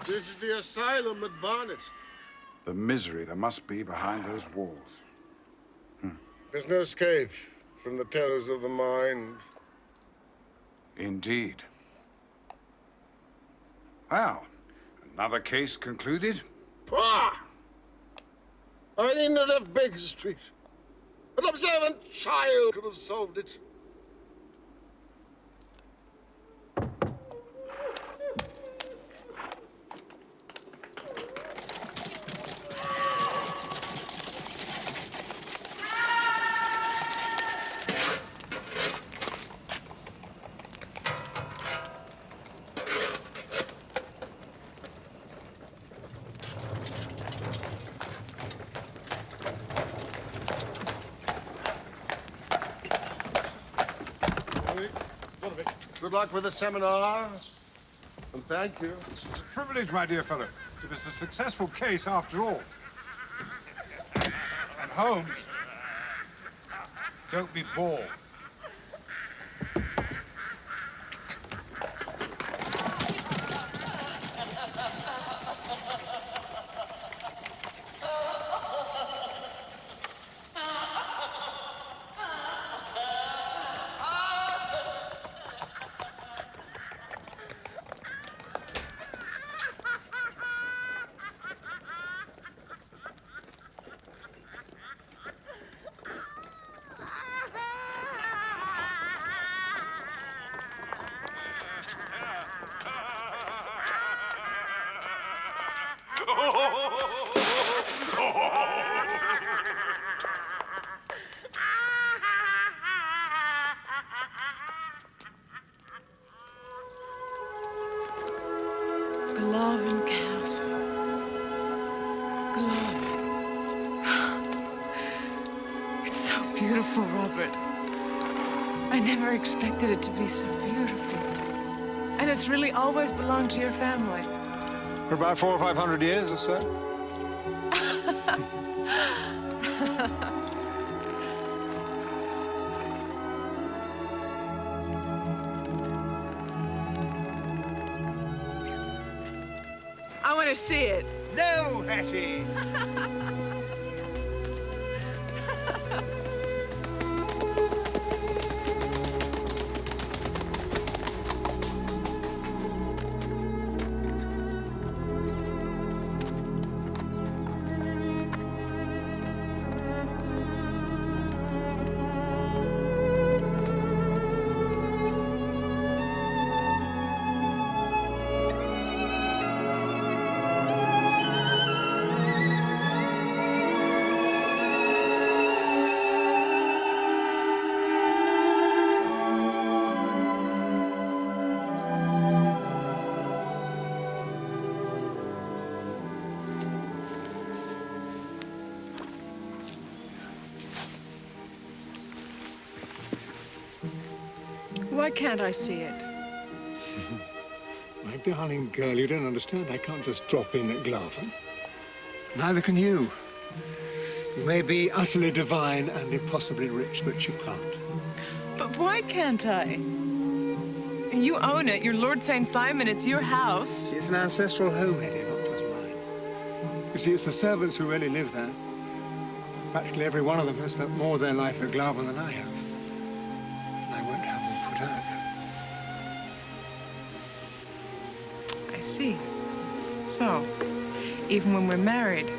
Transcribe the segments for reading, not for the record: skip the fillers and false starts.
This is the asylum at Barnet. The misery there must be behind those walls. There's no escape from the terrors of the mind. Indeed. Well, another case concluded? Pah! I needn't have left Baker Street. An observant child could have solved it. Good luck with the seminar, and thank you. It's a privilege, my dear fellow. It was a successful case after all. And Holmes, don't be bored. Glovin Castle. Glovin. It's so beautiful, Robert. I never expected it to be so beautiful. And it's really always belonged to your family. For about 400 or 500 years or so. I want to see it. No, Hattie! Why can't I see it? My darling girl, you don't understand. I can't just drop in at Glavin. Neither can you. You may be utterly divine and impossibly rich, but you can't. But why can't I? You own it. You're Lord St. Simon. It's your house. It's an ancestral home, Hetty, not just mine. You see, it's the servants who really live there. Practically every one of them has spent more of their life at Glarven than I have. And I won't have them put out. I see. So, even when we're married,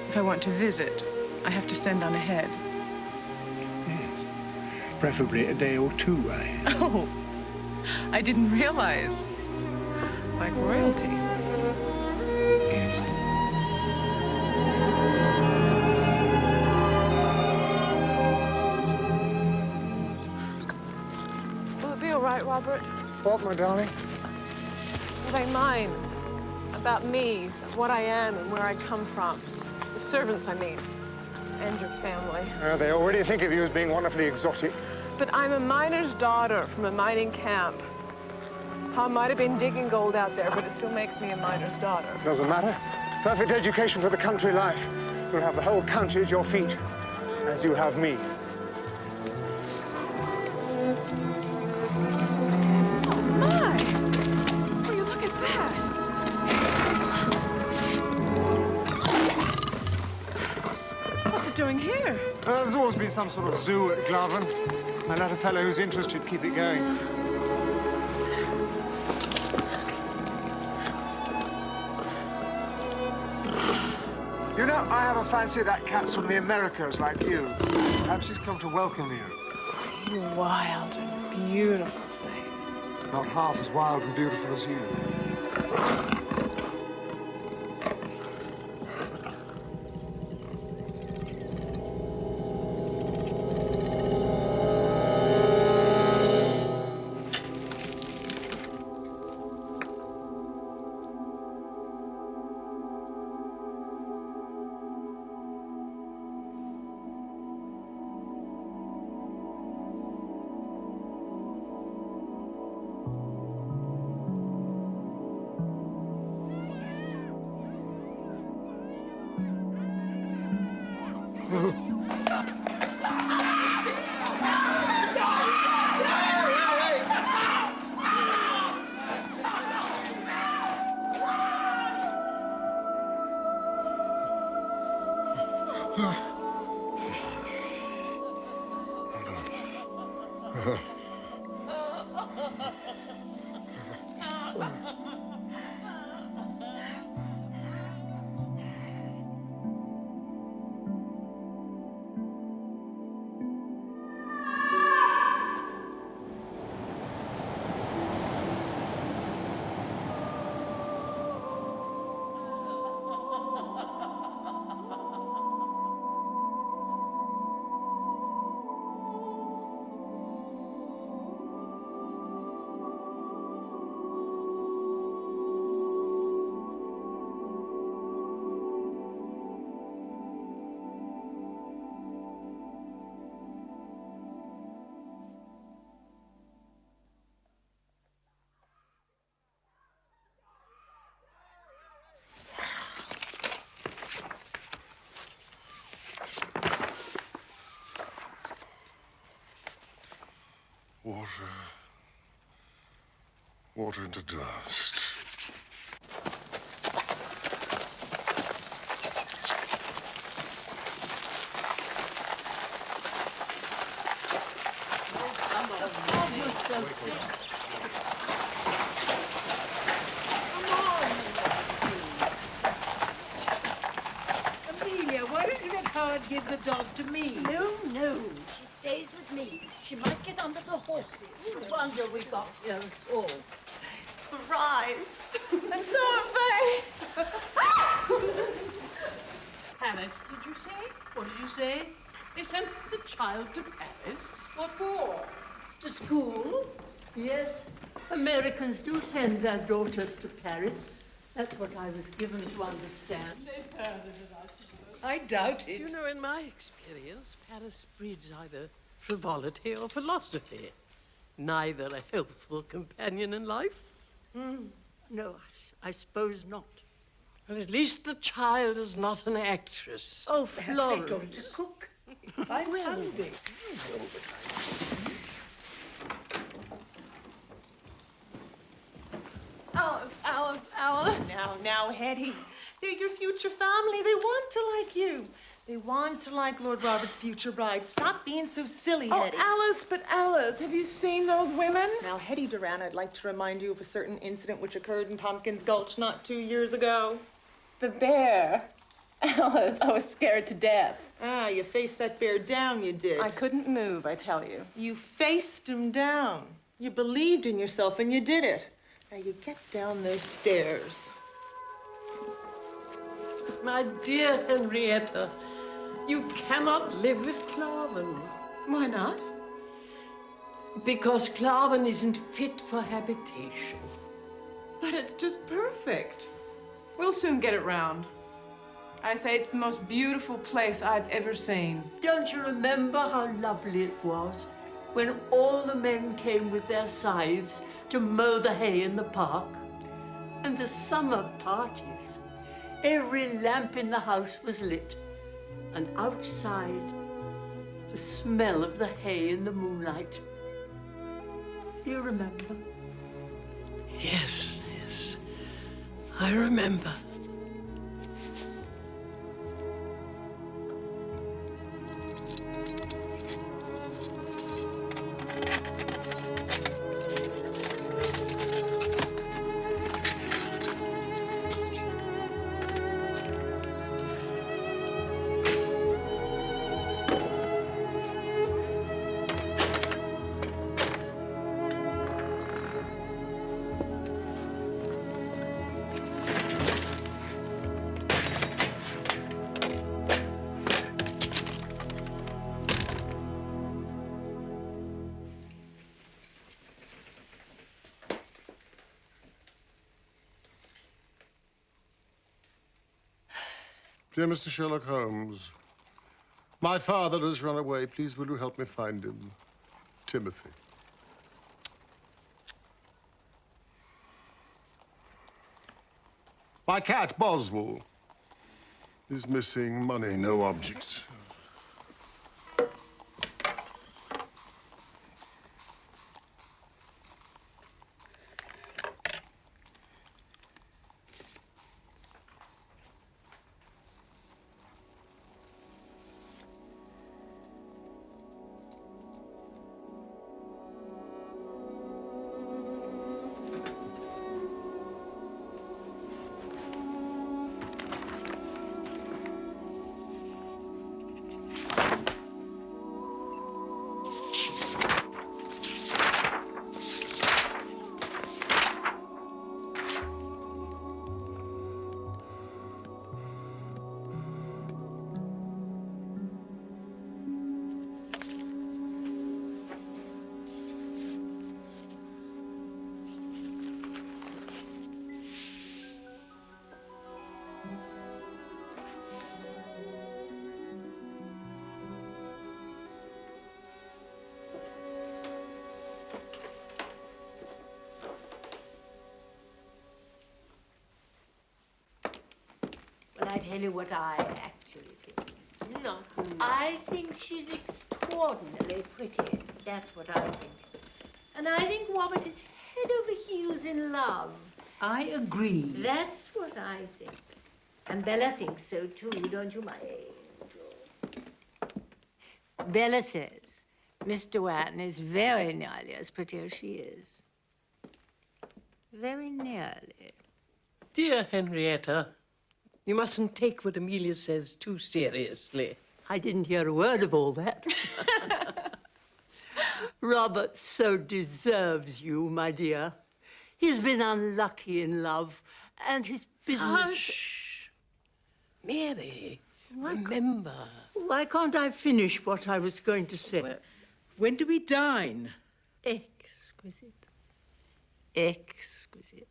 if I want to visit, I have to send on ahead. Yes. Preferably a day or two ahead. Oh, I didn't realize. Like royalty. Yes. Will it be all right, Robert? What, my darling? Would I mind about me, what I am and where I come from? The servants, I mean, and your family. They already think of you as being wonderfully exotic. But I'm a miner's daughter from a mining camp. Pa might have been digging gold out there, but it still makes me a miner's daughter. Doesn't matter. Perfect education for the country life. You'll have the whole county at your feet, as you have me. Oh, my! Will you look at that? What's it doing here? There's always been some sort of zoo at Glarven. I let a fellow who's interested keep it going. You know, I have a fancy that cat's from the Americas, like you. Perhaps he's come to welcome you. You wild and beautiful thing. Not half as wild and beautiful as you. Water into dust. Amelia, why don't you let Howard give the dog to me? No, no. She stays with me. She might get under the horses. No wonder we got here at all. It's a ride. And so have they. Paris, did you say? What did you say? They sent the child to Paris? What for? To school? Yes. Americans do send their daughters to Paris. That's what I was given to understand. I doubt it. You know, in my experience, Paris breeds either frivolity or philosophy. Neither a healthful companion in life. No, I suppose not. Well, at least the child is not an actress. Oh, Florence. To cook. I will. Now, Hetty, they're your future family. They want to like you. They want to like Lord Robert's future bride. Stop being so silly, Hetty. Alice, have you seen those women? Now, Hetty Duran, I'd like to remind you of a certain incident which occurred in Tompkins Gulch not 2 years ago. The bear. Alice, I was scared to death. Ah, you faced that bear down, you did. I couldn't move, I tell you. You faced him down. You believed in yourself and you did it. Now you get down those stairs. My dear Henrietta, you cannot live at Claven. Why not? Because Claven isn't fit for habitation. But it's just perfect. We'll soon get it round. I say it's the most beautiful place I've ever seen. Don't you remember how lovely it was when all the men came with their scythes to mow the hay in the park? And the summer parties. Every lamp in the house was lit. And outside, the smell of the hay in the moonlight. You remember? Yes, I remember. Dear Mr. Sherlock Holmes, my father has run away. Please, will you help me find him? Timothy. My cat, Boswell, is missing. Money, no object. Well, I tell you what I actually think. No. I think she's extraordinarily pretty. That's what I think. And I think Robert is head over heels in love. I agree. That's what I think. And Bella thinks so too, don't you, my angel? Bella says Miss Dewan is very nearly as pretty as she is. Very nearly. Dear Henrietta, you mustn't take what Amelia says too seriously. I didn't hear a word of all that. Robert so deserves you, my dear. He's been unlucky in love, and his business... Hush! Mary, remember. Why can't I finish what I was going to say? Well, When do we dine? Exquisite. Exquisite.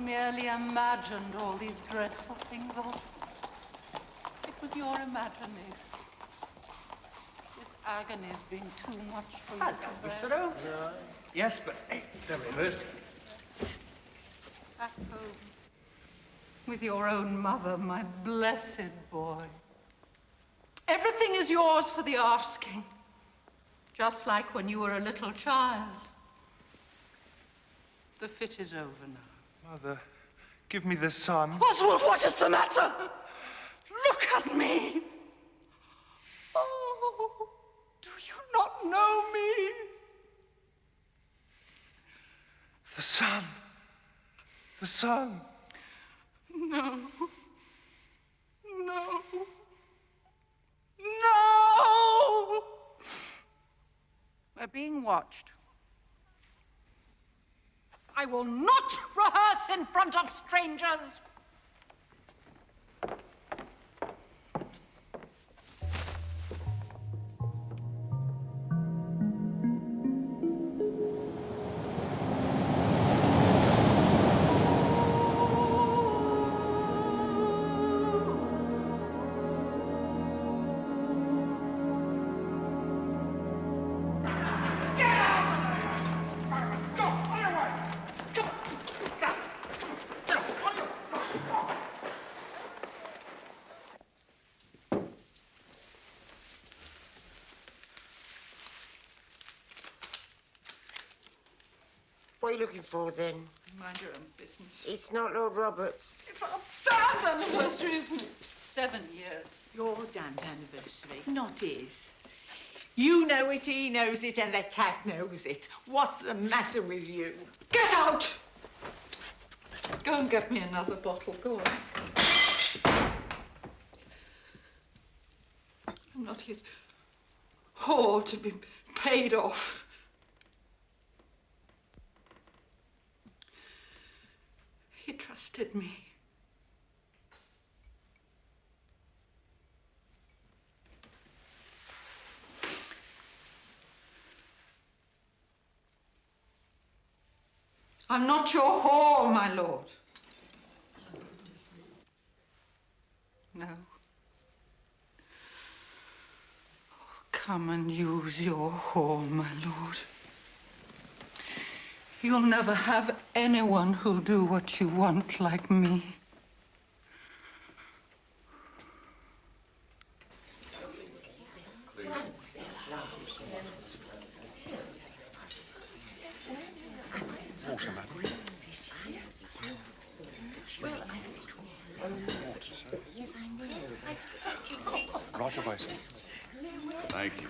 merely imagined all these dreadful things, Oswald. It was your imagination. This agony has been too much for you to bear. Mr. Holmes? Yes, but hey, the reverse. At home, with your own mother, my blessed boy. Everything is yours for the asking, just like when you were a little child. The fit is over now. Mother, give me the sun. Oswald, what is the matter? Look at me. Oh, do you not know me? The sun. The sun. No. No. No! We're being watched. I will not rehearse in front of strangers. What are you looking for, then? Mind your own business. It's not Lord Roberts. It's our damned anniversary, isn't it? 7 years. Your damned anniversary, not his. You know it, he knows it, and the cat knows it. What's the matter with you? Get out! Go and get me another bottle. Go on. I'm not his whore to be paid off. He trusted me. I'm not your whore, my lord. No. Come and use your whore, my lord. You'll never have anyone who'll do what you want like me. Water, madam. Right away, sir. Thank you.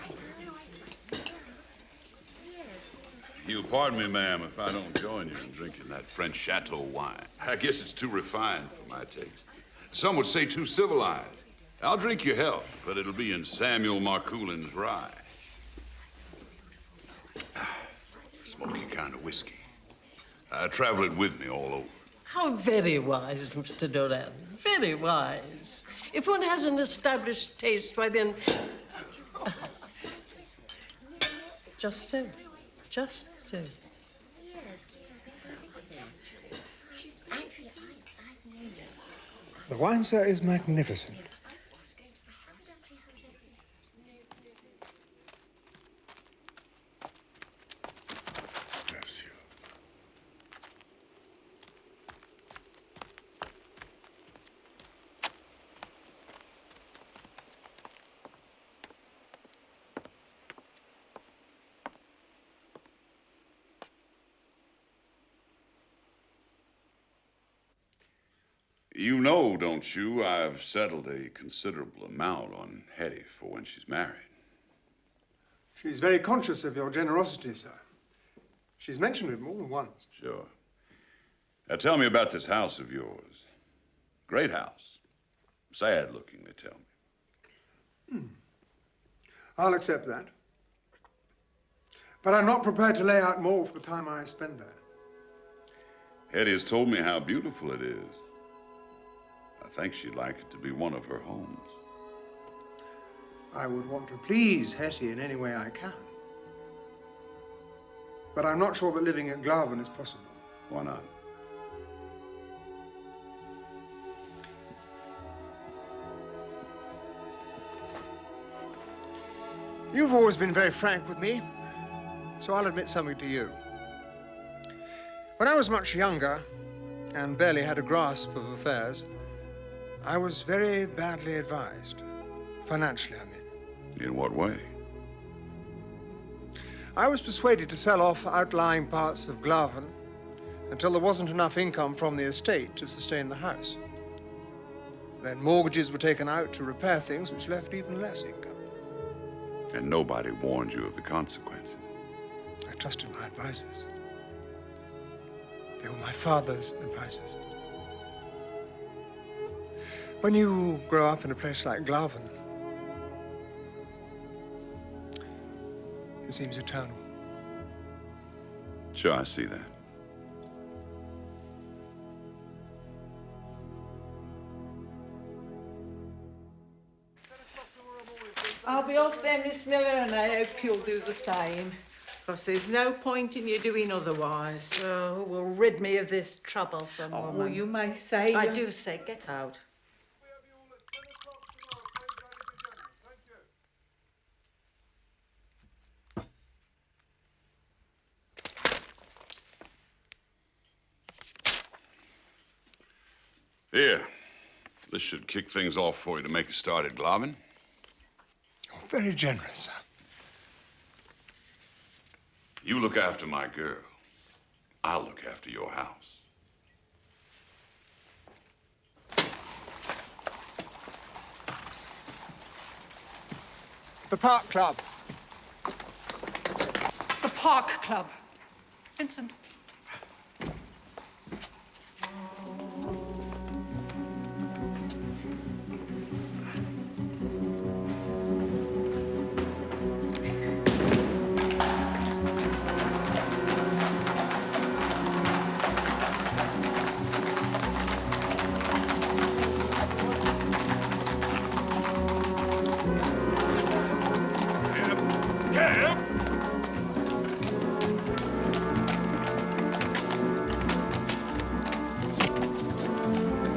You'll pardon me, ma'am, if I don't join you in drinking that French chateau wine. I guess it's too refined for my taste. Some would say too civilized. I'll drink your health, but it'll be in Samuel Marcoulin's rye. Smoky kind of whiskey. I travel it with me all over. How very wise, Mr. Doran. Very wise. If one has an established taste, why then... Just so. Just so. The wine, sir, is magnificent. Bless you. You know, don't you, I've settled a considerable amount on Hetty for when she's married. She's very conscious of your generosity, sir. She's mentioned it more than once. Sure. Now tell me about this house of yours. Great house. Sad looking, they tell me. I'll accept that. But I'm not prepared to lay out more for the time I spend there. Hetty has told me how beautiful it is. I think she'd like it to be one of her homes. I would want to please Hetty in any way I can. But I'm not sure that living at Glarven is possible. Why not? You've always been very frank with me, so I'll admit something to you. When I was much younger and barely had a grasp of affairs, I was very badly advised. Financially, I mean. In what way? I was persuaded to sell off outlying parts of Glaven until there wasn't enough income from the estate to sustain the house. Then mortgages were taken out to repair things which left even less income. And nobody warned you of the consequences. I trusted my advisors. They were my father's advisors. When you grow up in a place like Glaven, it seems eternal. Sure, I see that. I'll be off then, Miss Miller, and I hope you'll do the same. Because there's no point in you doing otherwise. Oh, who will rid me of this troublesome woman? Well, you may say... I do say, get out. Here. This should kick things off for you to make a start at Glaven. You're very generous, sir. You look after my girl. I'll look after your house. The Park Club. The Park Club. Vincent.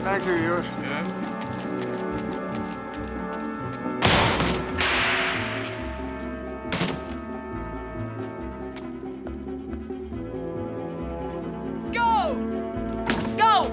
Thank you, Ewart. Go! Go!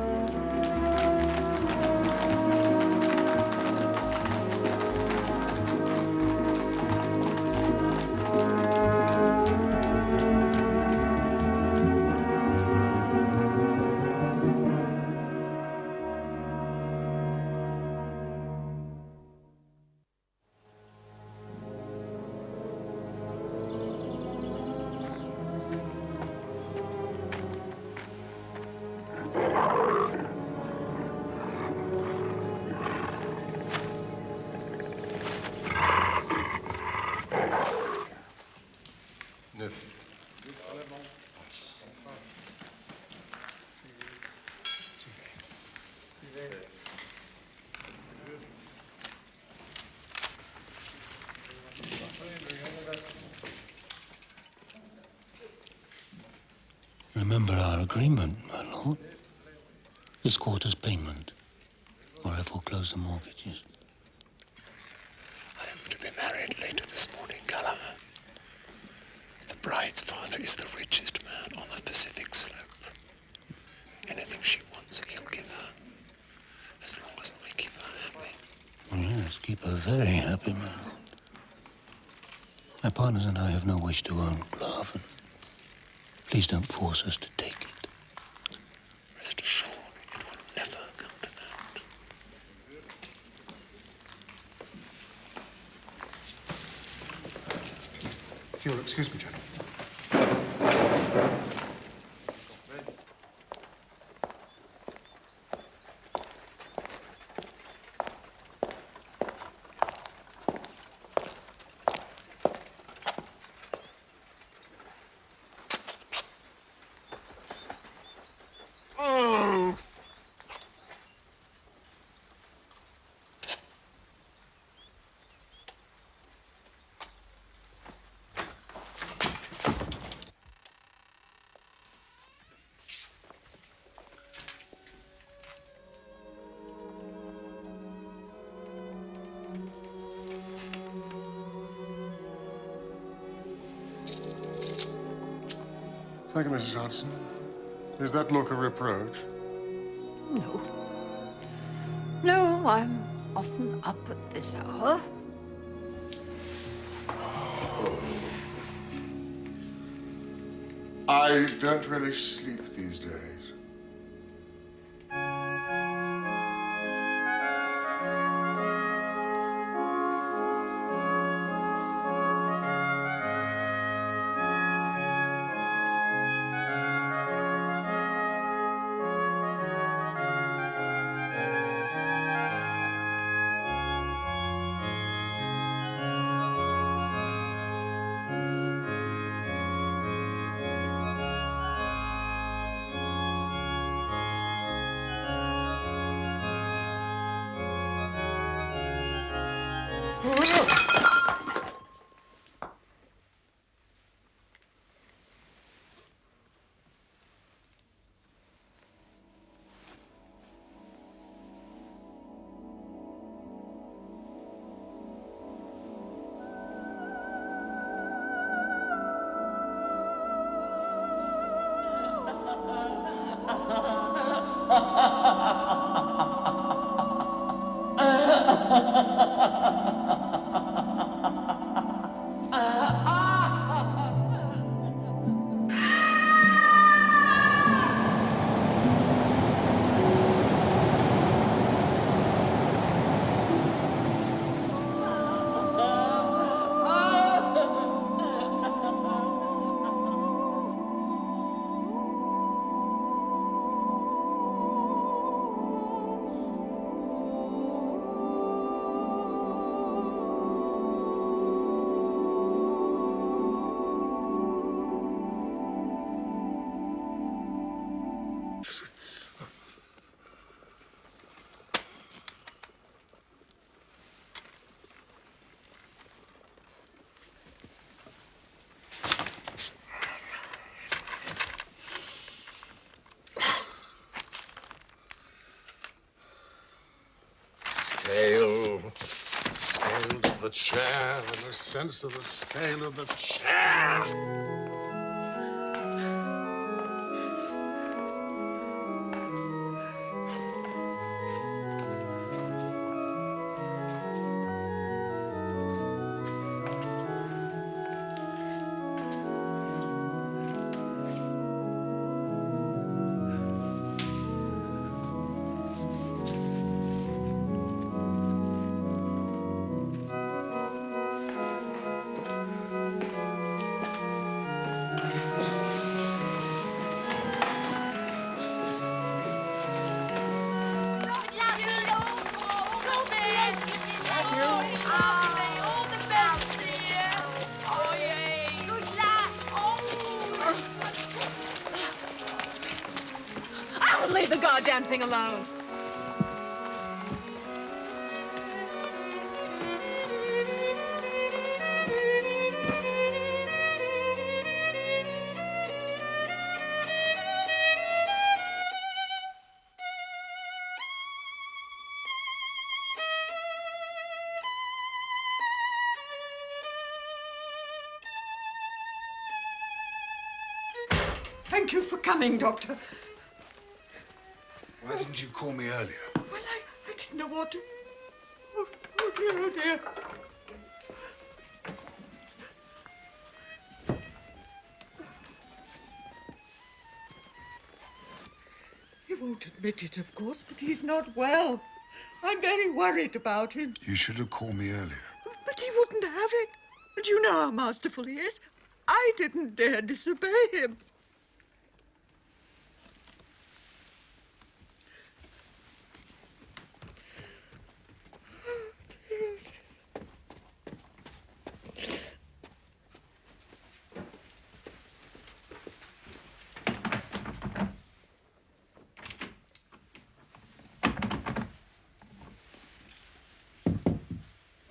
Remember our agreement, my lord. This quarter's payment, or I foreclose the mortgages. I am to be married later this morning, Gallagher. The bride's father is the richest man on the Pacific slope. Anything she wants, he'll give her. As long as I keep her happy. Oh, yes, keep her very happy, my lord. My partners and I have no wish to own Glaven. Please don't force us to take it. Rest assured, it will never come to that. If you'll excuse me, gentlemen. Thank you, Mrs. Johnson. Is that look a reproach? No. No, I'm often up at this hour. I don't really sleep these days. Scale of the chair, and the sense of the scale of the chair. Leave the goddamn thing alone. Thank you for coming, Doctor. Why didn't you call me earlier? Well, I didn't know what to... Oh, dear, oh, dear. He won't admit it, of course, but he's not well. I'm very worried about him. You should have called me earlier. But he wouldn't have it. And you know how masterful he is. I didn't dare disobey him.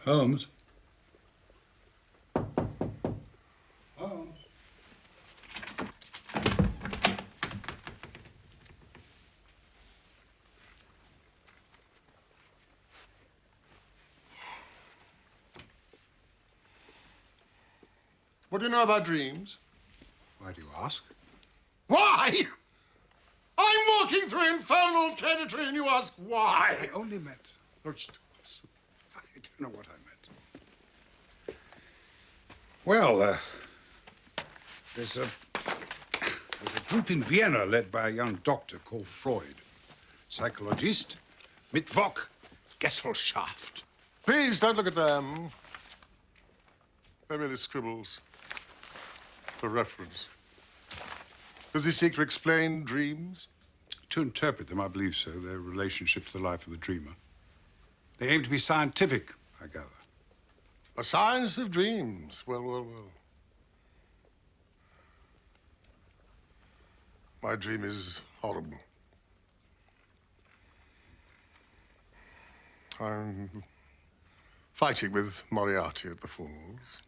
Holmes? Holmes? What do you know about dreams? Why do you ask? Why? I'm walking through infernal territory and you ask why? I only meant... Oh, I don't know what I meant. Well, there's a group in Vienna led by a young doctor called Freud. Psychologist, Mittwoch, Gesellschaft. Please don't look at them. They're merely scribbles for reference. Does he seek to explain dreams? To interpret them, I believe so. Their relationship to the life of the dreamer. They aim to be scientific, I gather. A science of dreams. Well, well, well. My dream is horrible. I'm fighting with Moriarty at the Falls.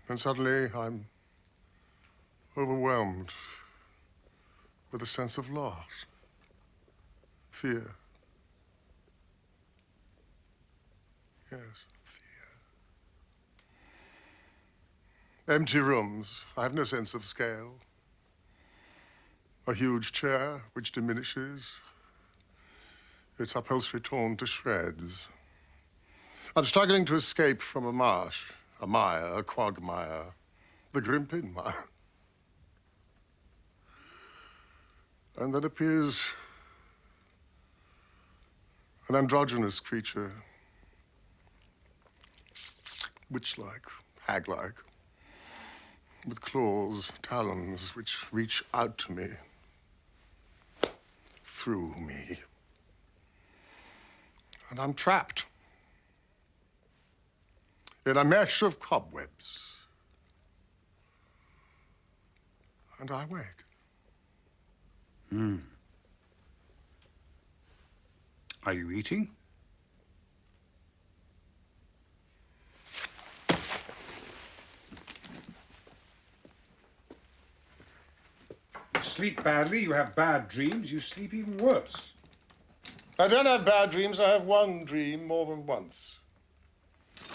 And suddenly I'm overwhelmed with a sense of loss, fear. Yes, fear. Empty rooms. I have no sense of scale. A huge chair which diminishes, its upholstery torn to shreds. I'm struggling to escape from a marsh, a mire, a quagmire, the Grimpen mire. And then appears an androgynous creature, witch-like, hag-like, with claws, talons, which reach out to me, through me. And I'm trapped in a mesh of cobwebs. And I wake. Are you eating? You sleep badly, you have bad dreams, you sleep even worse. I don't have bad dreams. I have one dream more than once.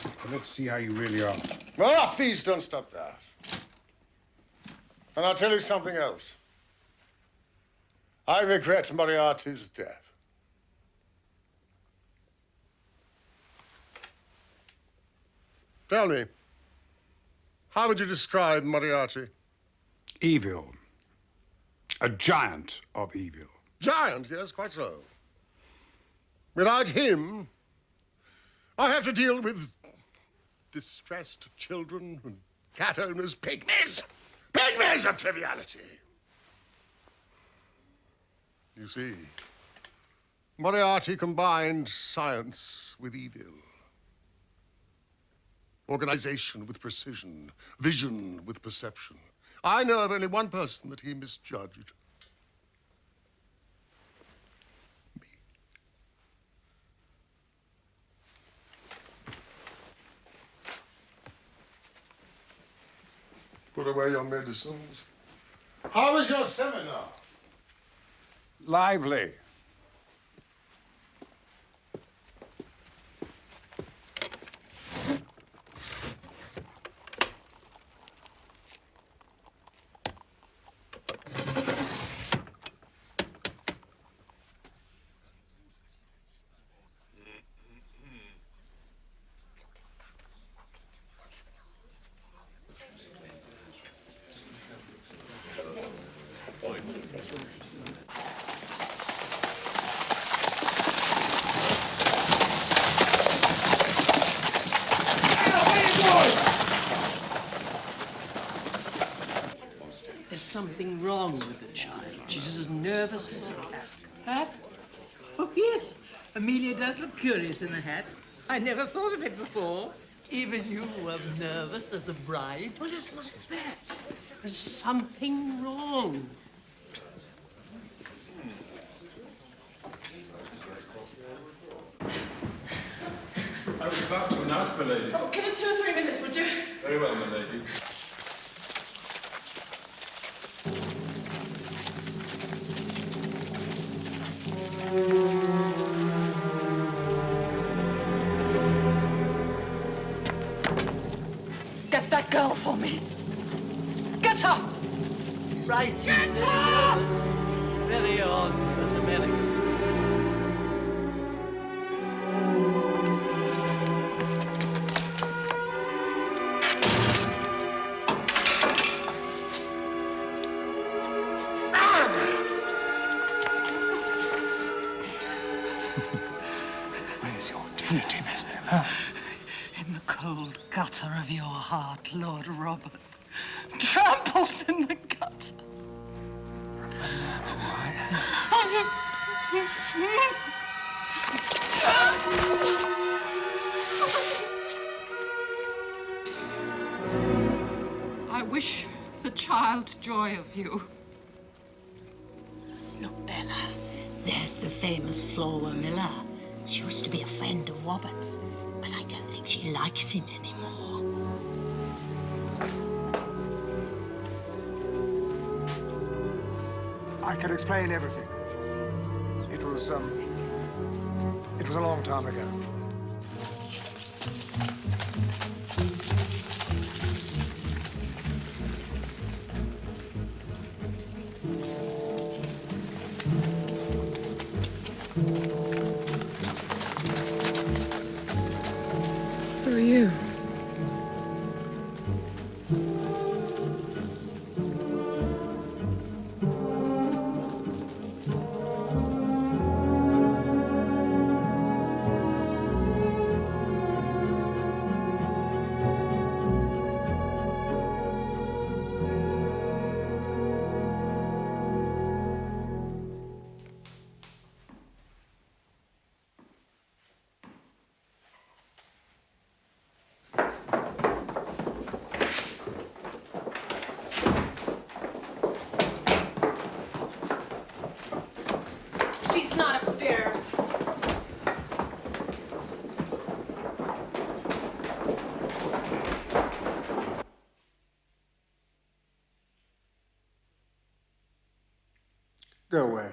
Well, let's see how you really are. Ah, please don't stop that. And I'll tell you something else. I regret Moriarty's death. Tell me, how would you describe Moriarty? Evil. A giant of evil. Giant, yes, quite so. Without him, I have to deal with distressed children and cat owners, pygmies. Pygmies of triviality. You see, Moriarty combined science with evil. Organization with precision, vision with perception. I know of only one person that he misjudged. Me. Put away your medicines. How was your seminar? Lively. There's something wrong with the child. She's as nervous as a cat. Hat? Oh, yes. Amelia does look curious in a hat. I never thought of it before. Even you were nervous as a bride. Well, it's not that. There's something wrong. I was about to announce, my lady. Oh, give it 2 or 3 minutes, would you? Very well, my lady. Get that girl for me. Get gutter! Right, Get her! It's very odd for us Americans. Where's your dignity, Miss Miller? In the cold gutter of your heart, Lord Robert. Trampled in the gutter. I wish the child joy of you. Look, Bella, there's the famous Flora Miller. She used to be a friend of Robert's, but I don't think she likes him anymore. I can explain everything. It was a long time ago. Who are you? She's not upstairs. Go away.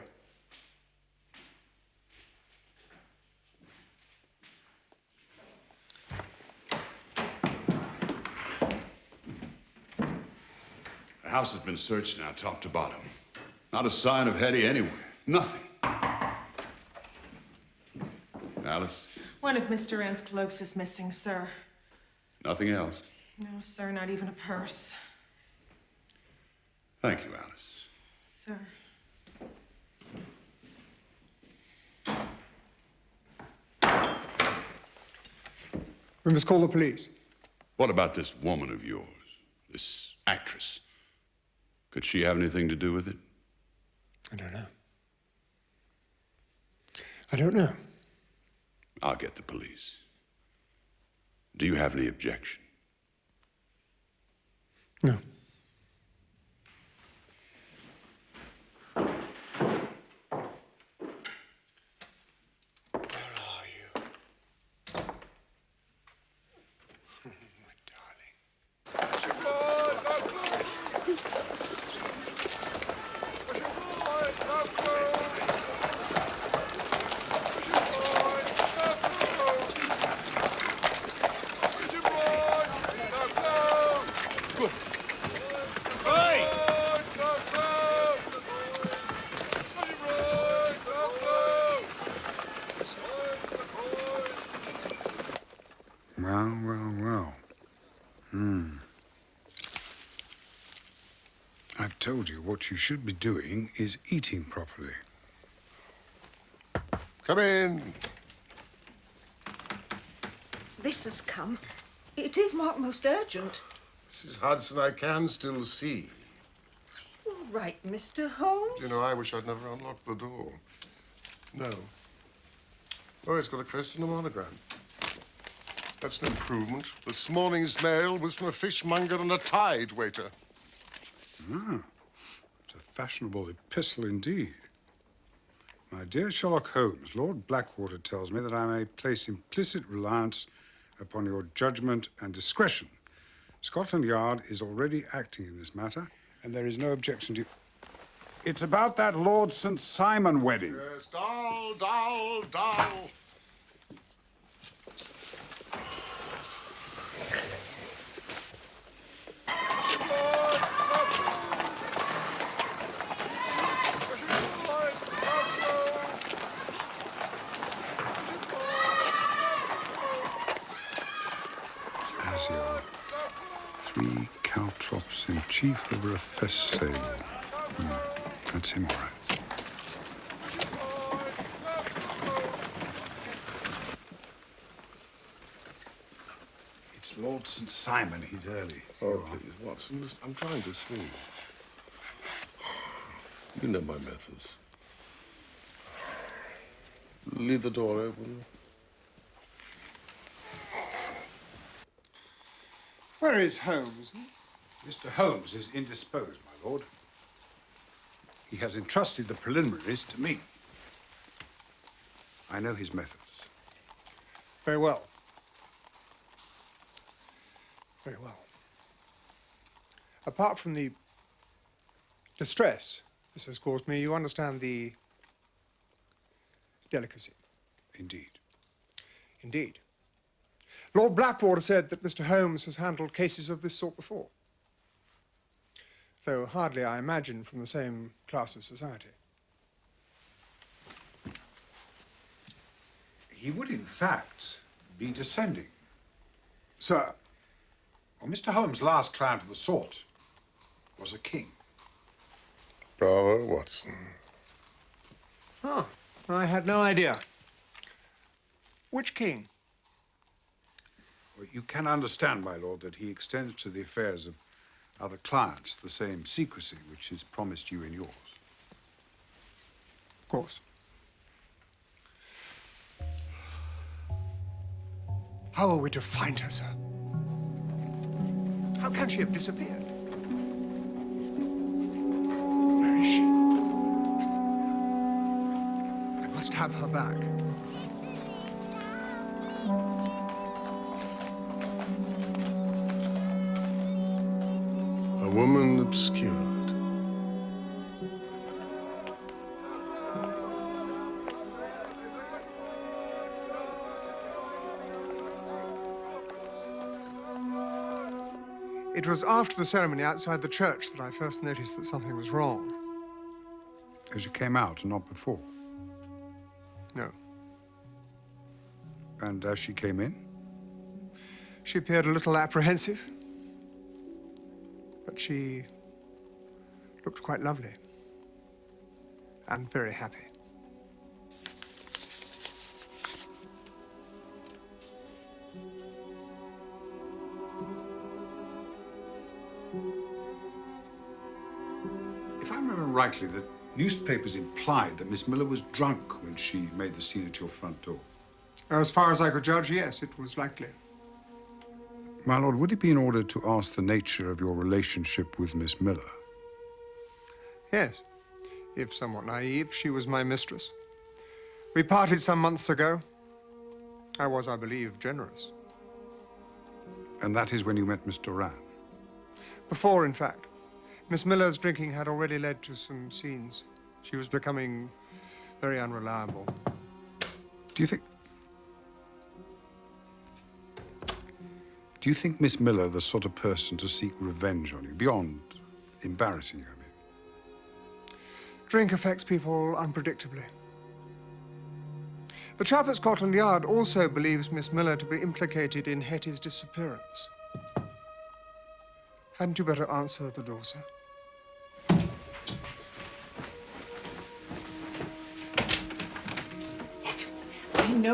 The house has been searched now, top to bottom. Not a sign of Hetty anywhere. Nothing. Alice? One of Mr. Ann's cloaks is missing, sir. Nothing else. No, sir, not even a purse. Thank you, Alice. Sir. We must call the police. What about this woman of yours? This actress? Could she have anything to do with it? I don't know. I don't know. I'll get the police. Do you have any objection? No. Well. I've told you what you should be doing is eating properly. Come in. This has come. It is marked most urgent. Mrs. Hudson, I can still see. All right, Mr. Holmes. You know, I wish I'd never unlocked the door. No. Oh, it's got a crest and a monogram. That's an improvement. This morning's mail was from a fishmonger and a tide waiter. Ah, it's a fashionable epistle indeed. My dear Sherlock Holmes, Lord Blackwater tells me that I may place implicit reliance upon your judgment and discretion. Scotland Yard is already acting in this matter, and there is no objection to... It's about that Lord St. Simon wedding. Yes, doll. Excelsior. 3 caltrops in chief over a fess sale. That's him, all right. It's Lord St. Simon. He's early. Oh, please, Watson, listen, I'm trying to sleep. You know my methods. Leave the door open. Where is Holmes? Mr. Holmes is indisposed, my lord. He has entrusted the preliminaries to me. I know his methods. Very well. Very well. Apart from the distress this has caused me, you understand the delicacy. Indeed. Indeed. Lord Blackwater said that Mr. Holmes has handled cases of this sort before, though hardly, I imagine, from the same class of society. He would, in fact, be descending. Sir? Well, Mr. Holmes' last client of the sort was a king. Bravo, Watson. Oh, I had no idea. Which king? Well, you can understand, my lord, that he extends to the affairs of other clients the same secrecy which is promised you in yours. Of course. How are we to find her, sir? How can she have disappeared? Where is she? I must have her back. A woman obscured. It was after the ceremony outside the church that I first noticed that something was wrong. As you came out and not before? No. And as she came in? She appeared a little apprehensive, but she looked quite lovely and very happy. If I remember rightly, the newspapers implied that Miss Miller was drunk when she made the scene at your front door. As far as I could judge, yes, it was likely. My lord, would it be in order to ask the nature of your relationship with Miss Miller? Yes. If somewhat naive, she was my mistress. We parted some months ago. I was, I believe, generous. And that is when you met Miss Doran? Before, in fact. Miss Miller's drinking had already led to some scenes. She was becoming very unreliable. Do you think Miss Miller the sort of person to seek revenge on you, beyond embarrassing you, I mean? Drink affects people unpredictably. The chap at Scotland Yard also believes Miss Miller to be implicated in Hetty's disappearance. Hadn't you better answer the door, sir?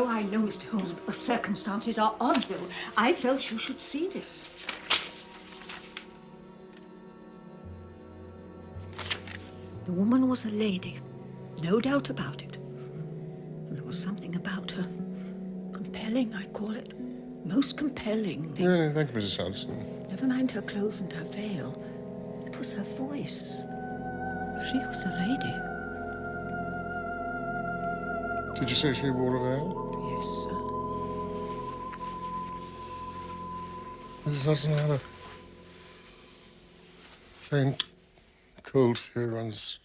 I know, Mr. Holmes, but the circumstances are odd, though. I felt you should see this. The woman was a lady, no doubt about it. And there was something about her. Compelling, I call it. Most compelling. Yeah, thank you, Mrs. Sanderson. Never mind her clothes and her veil. It was her voice. She was a lady. Did you say she wore a veil? Yes, sir. Mrs. Hudson, I have a faint, cold fear runs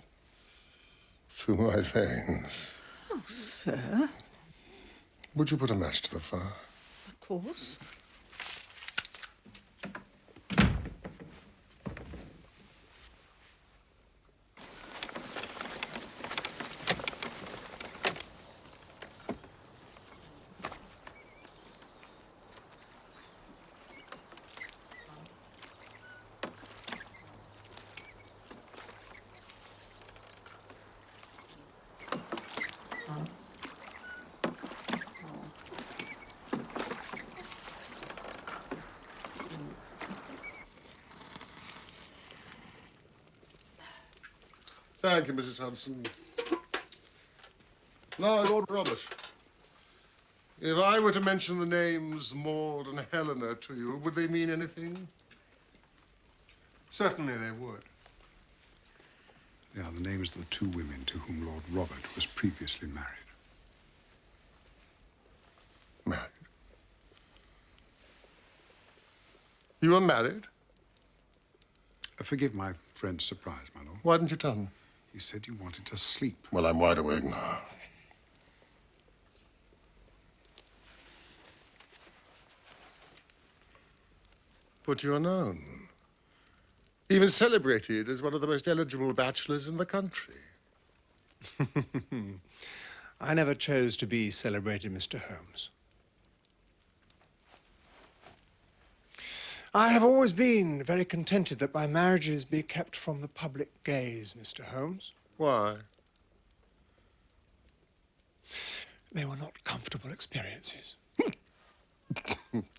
through my veins. Oh, sir. Would you put a match to the fire? Of course. Thank you, Mrs. Hudson. Now, Lord Robert, if I were to mention the names Maud and Helena to you, would they mean anything? Certainly they would. They are the names of the two women to whom Lord Robert was previously married. Married? You were married? Forgive my friend's surprise, my lord. Why didn't you tell me? You said you wanted to sleep. Well, I'm wide awake now. But you're known. Even celebrated as one of the most eligible bachelors in the country. I never chose to be celebrated, Mr. Holmes. I have always been very contented that my marriages be kept from the public gaze, Mr. Holmes. Why? They were not comfortable experiences.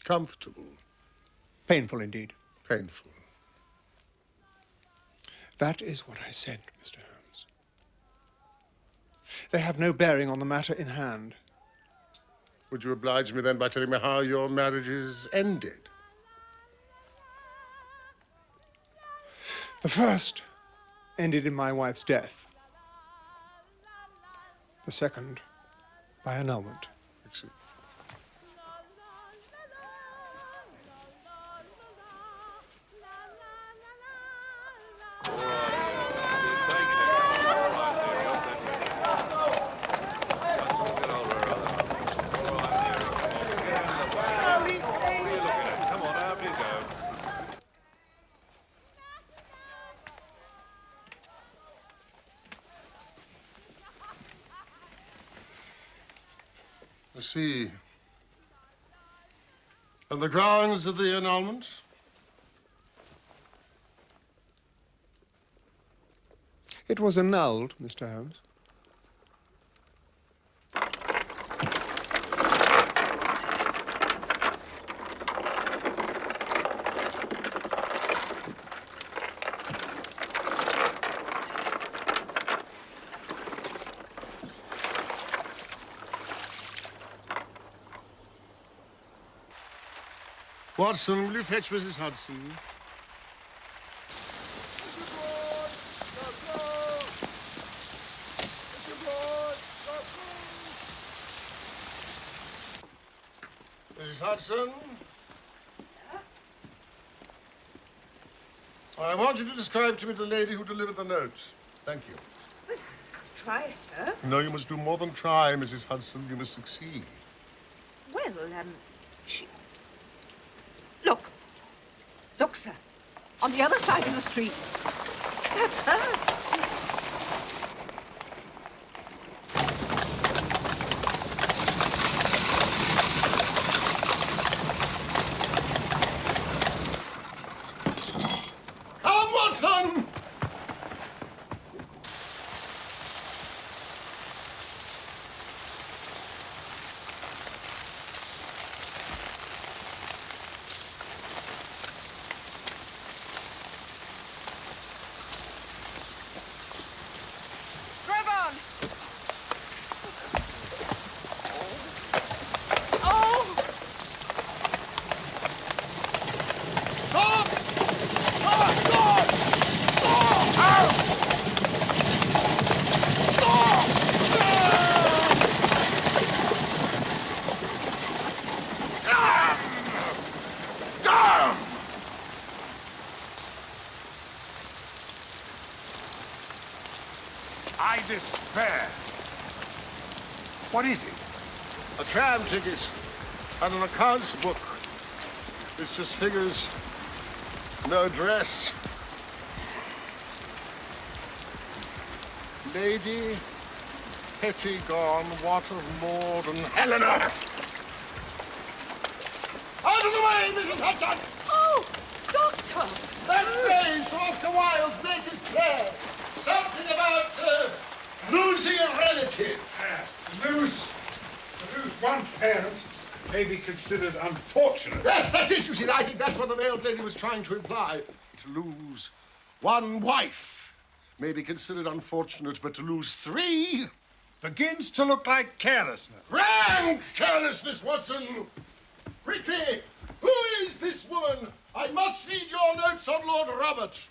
Comfortable? Painful indeed. Painful. That is what I said, Mr. Holmes. They have no bearing on the matter in hand. Would you oblige me then by telling me how your marriages ended? The first ended in my wife's death. The second by annulment. Excuse. I see. And the grounds of the annulment? It was annulled, Mr. Holmes. Watson, will you fetch Mrs. Hudson? Mrs. Hudson? I want you to describe to me the lady who delivered the note. Thank you. Try, sir. No, you must do more than try, Mrs. Hudson. You must succeed. Well, she... Look, sir. On the other side of the street. That's her. Come, Watson! I despair. What is it? A tram ticket and an accounts book. It's just figures, no address. Lady Hetty gone, what of Maud and Helena? Out of the way, Mrs. Hudson! Oh, Doctor! That phrase from Oscar Wilde's latest play. Something about losing a relative. Yes, to lose one parent may be considered unfortunate. Yes, that's it, you see. I think that's what the veiled lady was trying to imply. To lose one wife may be considered unfortunate, but to lose 3 begins to look like carelessness. rank carelessness, Watson. Quickly, who is this woman? I must read your notes on Lord Robert.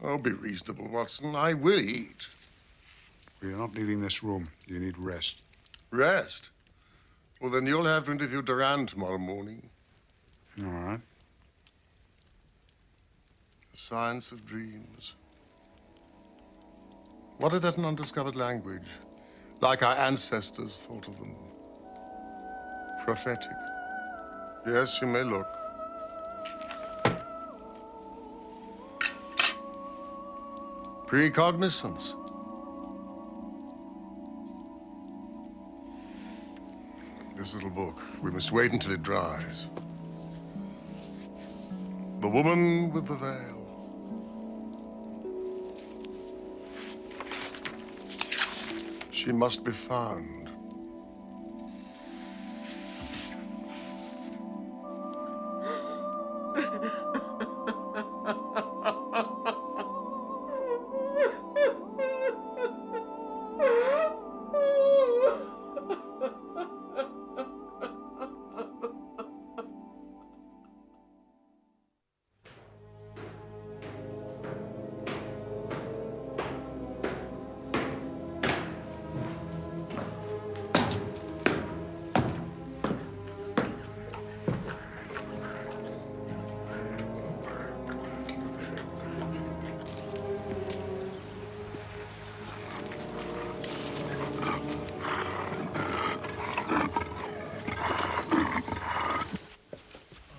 Oh, be reasonable, Watson. I will eat. You're not leaving this room. You need rest. Rest? Well, then you'll have to interview Duran tomorrow morning. All right. The science of dreams. What is that an undiscovered language? Like our ancestors thought of them. Prophetic. Yes, you may look. Precognizance. This little book. We must wait until it dries. The woman with the veil. She must be found.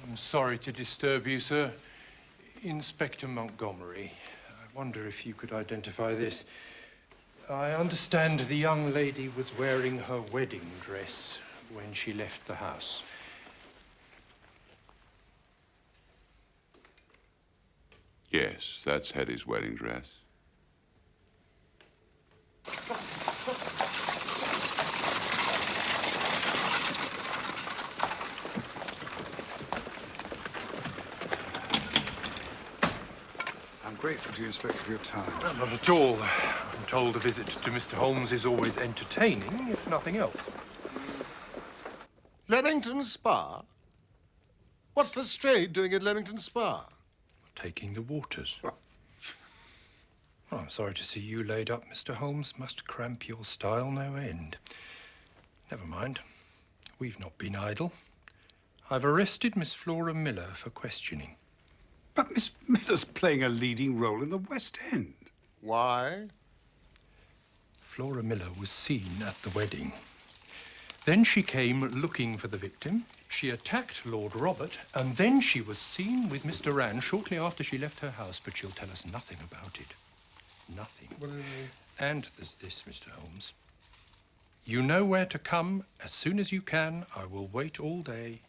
I'm sorry to disturb you, sir. Inspector Montgomery. I wonder if you could identify this. I understand the young lady was wearing her wedding dress when she left the house. Yes, that's Hetty's wedding dress. I'm grateful to you, Inspector, for your time. Well, not at all. I'm told a visit to Mr. Holmes is always entertaining, if nothing else. Leamington Spa? What's Lestrade doing at Leamington Spa? Taking the waters. Oh, I'm sorry to see you laid up, Mr. Holmes. Must cramp your style no end. Never mind. We've not been idle. I've arrested Miss Flora Miller for questioning. But Miss Miller's playing a leading role in the West End. Why? Flora Miller was seen at the wedding. Then she came looking for the victim. She attacked Lord Robert, and then she was seen with Mr. Rand shortly after she left her house, but she'll tell us nothing about it. Nothing. And there's this, Mr. Holmes. You know where to come as soon as you can. I will wait all day.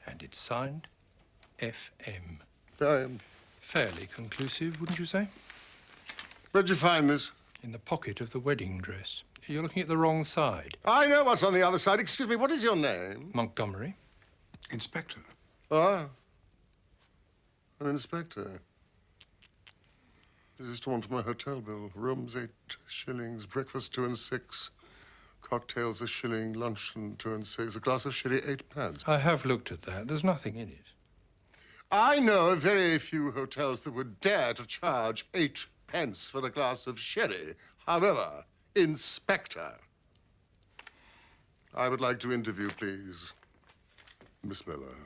And it's signed F.M. Fairly conclusive, wouldn't you say? Where'd you find this? In the pocket of the wedding dress. You're looking at the wrong side. I know what's on the other side. Excuse me, what is your name? Montgomery. Inspector. Ah. An inspector. This is to one for my hotel bill. Rooms 8 shillings, breakfast 2 and 6, cocktails a shilling, luncheon 2 and 6, a glass of sherry 8 pence. I have looked at that. There's nothing in it. I know of very few hotels that would dare to charge 8 pence for a glass of sherry. However, Inspector, I would like to interview, please, Miss Miller.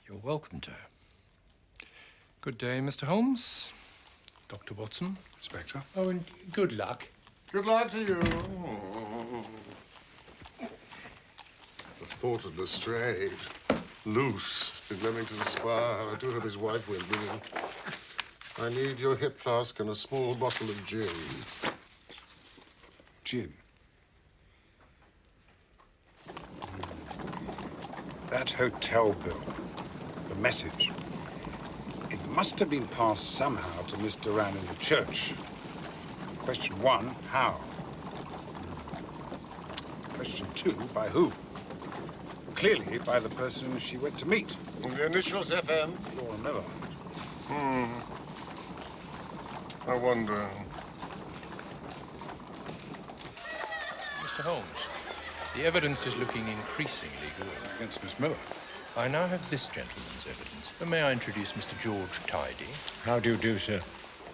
You're welcome to. Good day, Mr. Holmes. Dr. Watson. Inspector. Oh, and good luck. Good luck to you. thwarted Lestrade. Loose in Leamington Spa. I do hope his wife went with him. I need your hip flask and a small bottle of gin. Gin? That hotel bill, the message. It must have been passed somehow to Miss Duran in the church. Question 1, how? Question 2, by who? Clearly by the person she went to meet. The initials FM? Flora Miller. I wonder. Mr. Holmes, the evidence is looking increasingly good. Against Miss Miller? I now have this gentleman's evidence. May I introduce Mr. George Tidy? How do you do, sir?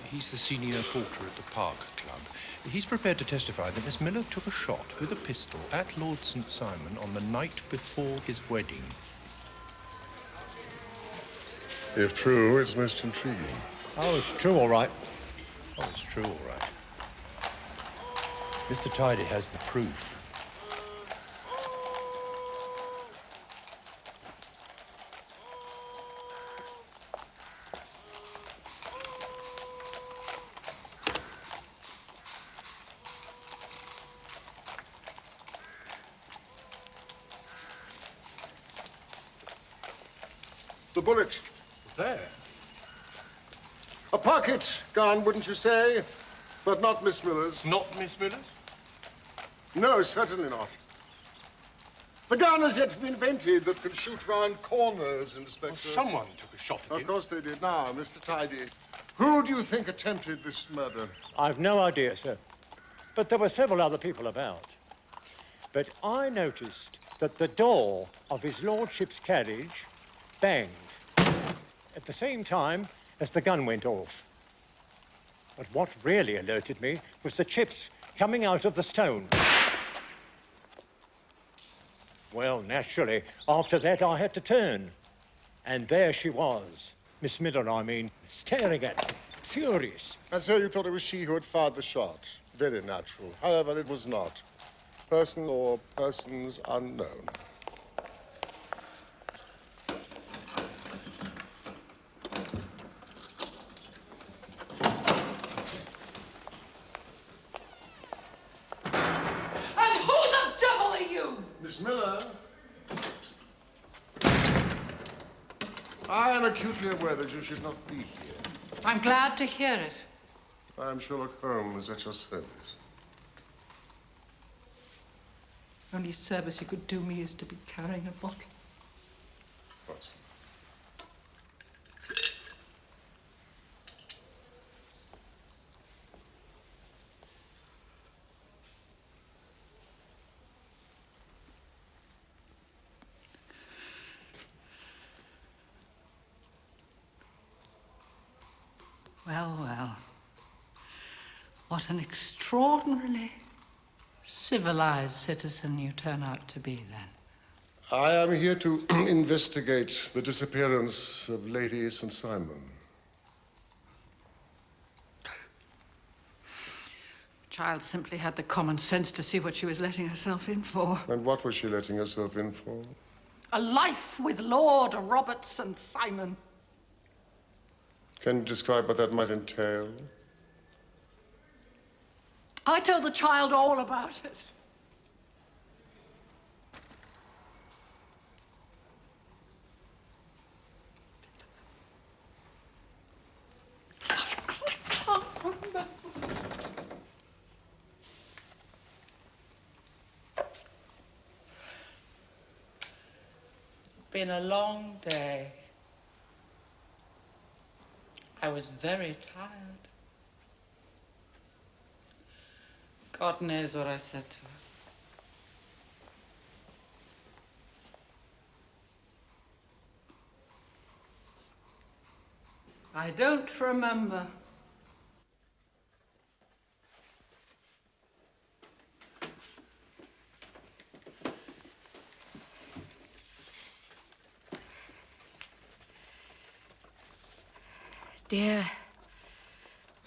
He's the senior porter at the Park Club. He's prepared to testify that Miss Miller took a shot with a pistol at Lord St. Simon on the night before his wedding. If true, it's most intriguing. Oh, it's true, all right. Oh, it's true, all right. Mr. Tidy has the proof. The bullet. There. A pocket gun, wouldn't you say? But not Miss Miller's. Not Miss Miller's? No, certainly not. The gun has yet to be invented that can shoot round corners, Inspector. Someone took a shot at him. Of course they did. Now, Mr. Tidy, who do you think attempted this murder? I've no idea, sir. But there were several other people about. But I noticed that the door of his lordship's carriage banged at the same time as the gun went off. But what really alerted me was the chips coming out of the stone. Well, naturally, after that I had to turn. And there she was, Miss Miller, I mean, staring at me, furious. And so you thought it was she who had fired the shot? Very natural. However, it was not. Person or persons unknown. Miss Miller, I am acutely aware that you should not be here. I'm glad to hear it. I am Sherlock Holmes at your service. Only service you could do me is to be carrying a bottle. What? Well, well. What an extraordinarily civilized citizen you turn out to be, then. I am here to investigate the disappearance of Lady St. Simon. The child simply had the common sense to see what she was letting herself in for. And what was she letting herself in for? A life with Lord Robert St. Simon. Can you describe what that might entail? I told the child all about it. Been a long day. I was very tired. God knows what I said to her. I don't remember. Dear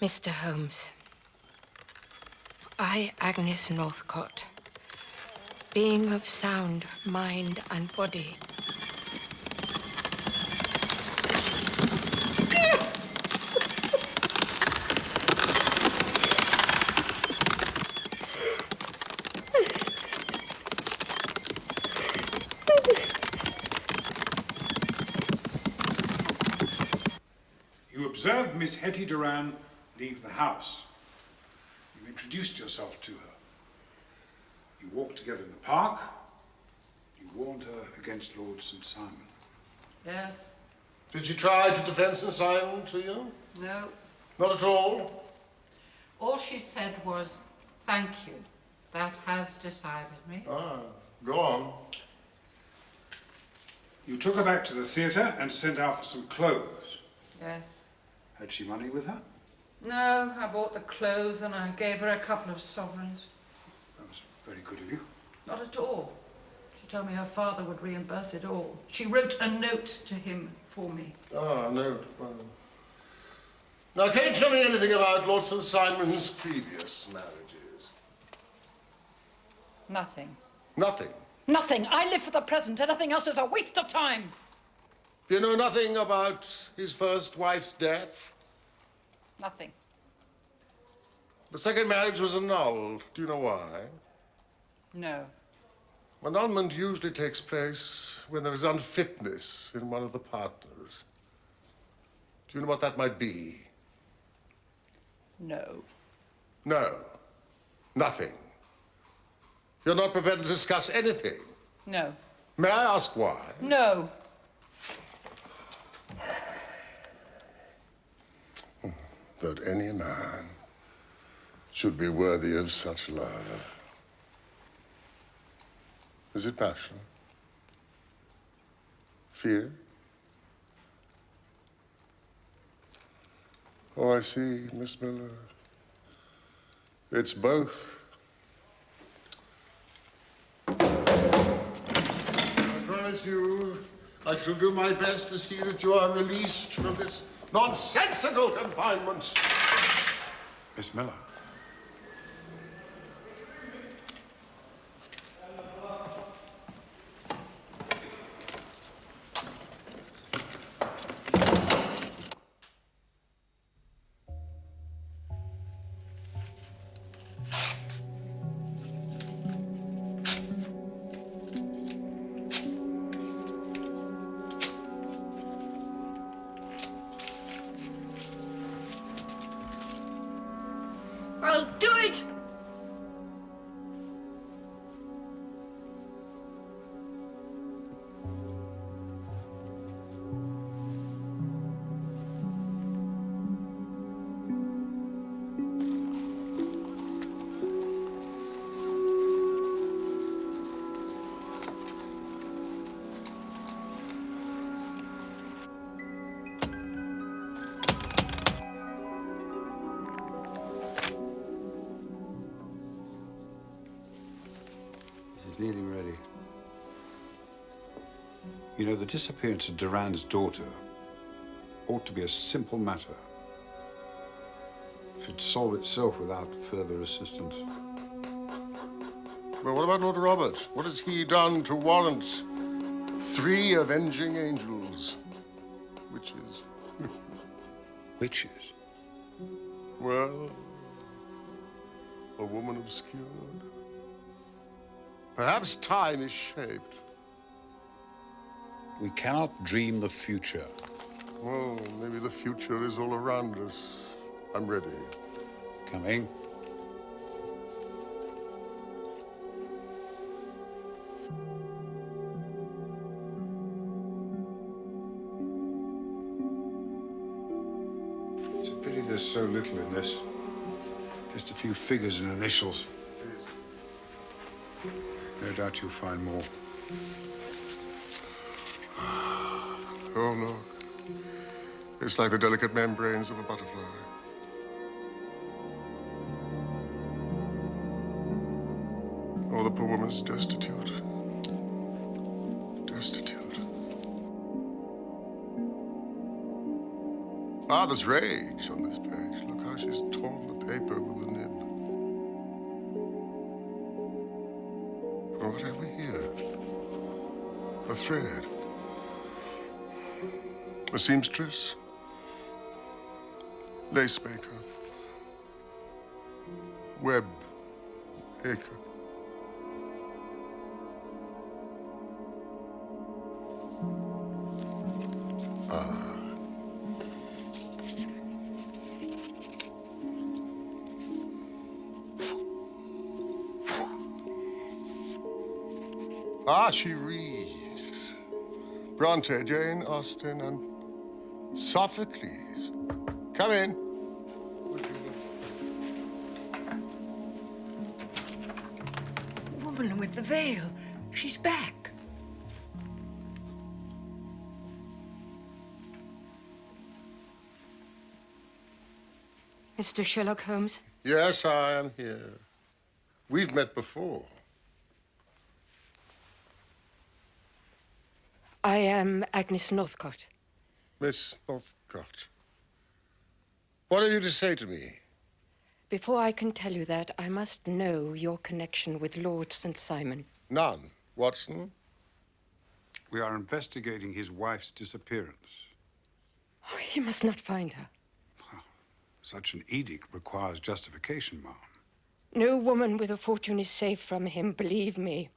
Mr. Holmes, I, Agnes Northcott, being of sound mind and body. You observed Miss Hetty Duran leave the house. You introduced yourself to her. You walked together in the park. You warned her against Lord St. Simon. Yes. Did she try to defend St. Simon to you? No. Not at all? All she said was, thank you. That has decided me. Ah, go on. You took her back to the theatre and sent out for some clothes. Yes. Had she money with her? No, I bought the clothes and I gave her a couple of sovereigns. That was very good of you. Not at all. She told me her father would reimburse it all. She wrote a note to him for me. Ah, a note. Well. Now, can you tell me anything about Lord St. Simon's previous marriages? Nothing. Nothing. Nothing. I live for the present. Anything else is a waste of time. You know nothing about his first wife's death? Nothing. The second marriage was annulled. Do you know why? No. Annulment usually takes place when there is unfitness in one of the partners. Do you know what that might be? No. No. Nothing. You're not prepared to discuss anything. No. May I ask why? No. That any man should be worthy of such love. Is it passion? Fear? Oh, I see, Miss Miller. It's both. I promise you, I shall do my best to see that you are released from this nonsensical confinement. Miss Miller. I'll do it! This is nearly ready. You know, the disappearance of Duran's daughter ought to be a simple matter. It should solve itself without further assistance. Well, what about Lord Robert? What has he done to warrant 3 avenging angels? Witches. Witches? Well, a woman obscured. Perhaps time is shaped. We cannot dream the future. Well, maybe the future is all around us. I'm ready. Coming. It's a pity there's so little in this. Just a few figures and initials. No doubt you'll find more. Oh, look. It's like the delicate membranes of a butterfly. Oh, the poor woman's destitute. Destitute. Ah, there's rage on this page. Look how she's torn the paper with the nib. Oh, What have we here? A thread. A seamstress. Lace maker. Web maker. She reads. Bronte, Jane Austen, and Sophocles. Come in. Woman with the veil. She's back. Mr. Sherlock Holmes? Yes, I am here. We've met before. I am Agnes Northcott. Miss Northcott. What have you to say to me? Before I can tell you that, I must know your connection with Lord St. Simon. None. Watson? We are investigating his wife's disappearance. Oh, you must not find her. Such an edict requires justification, ma'am. No woman with a fortune is safe from him, believe me.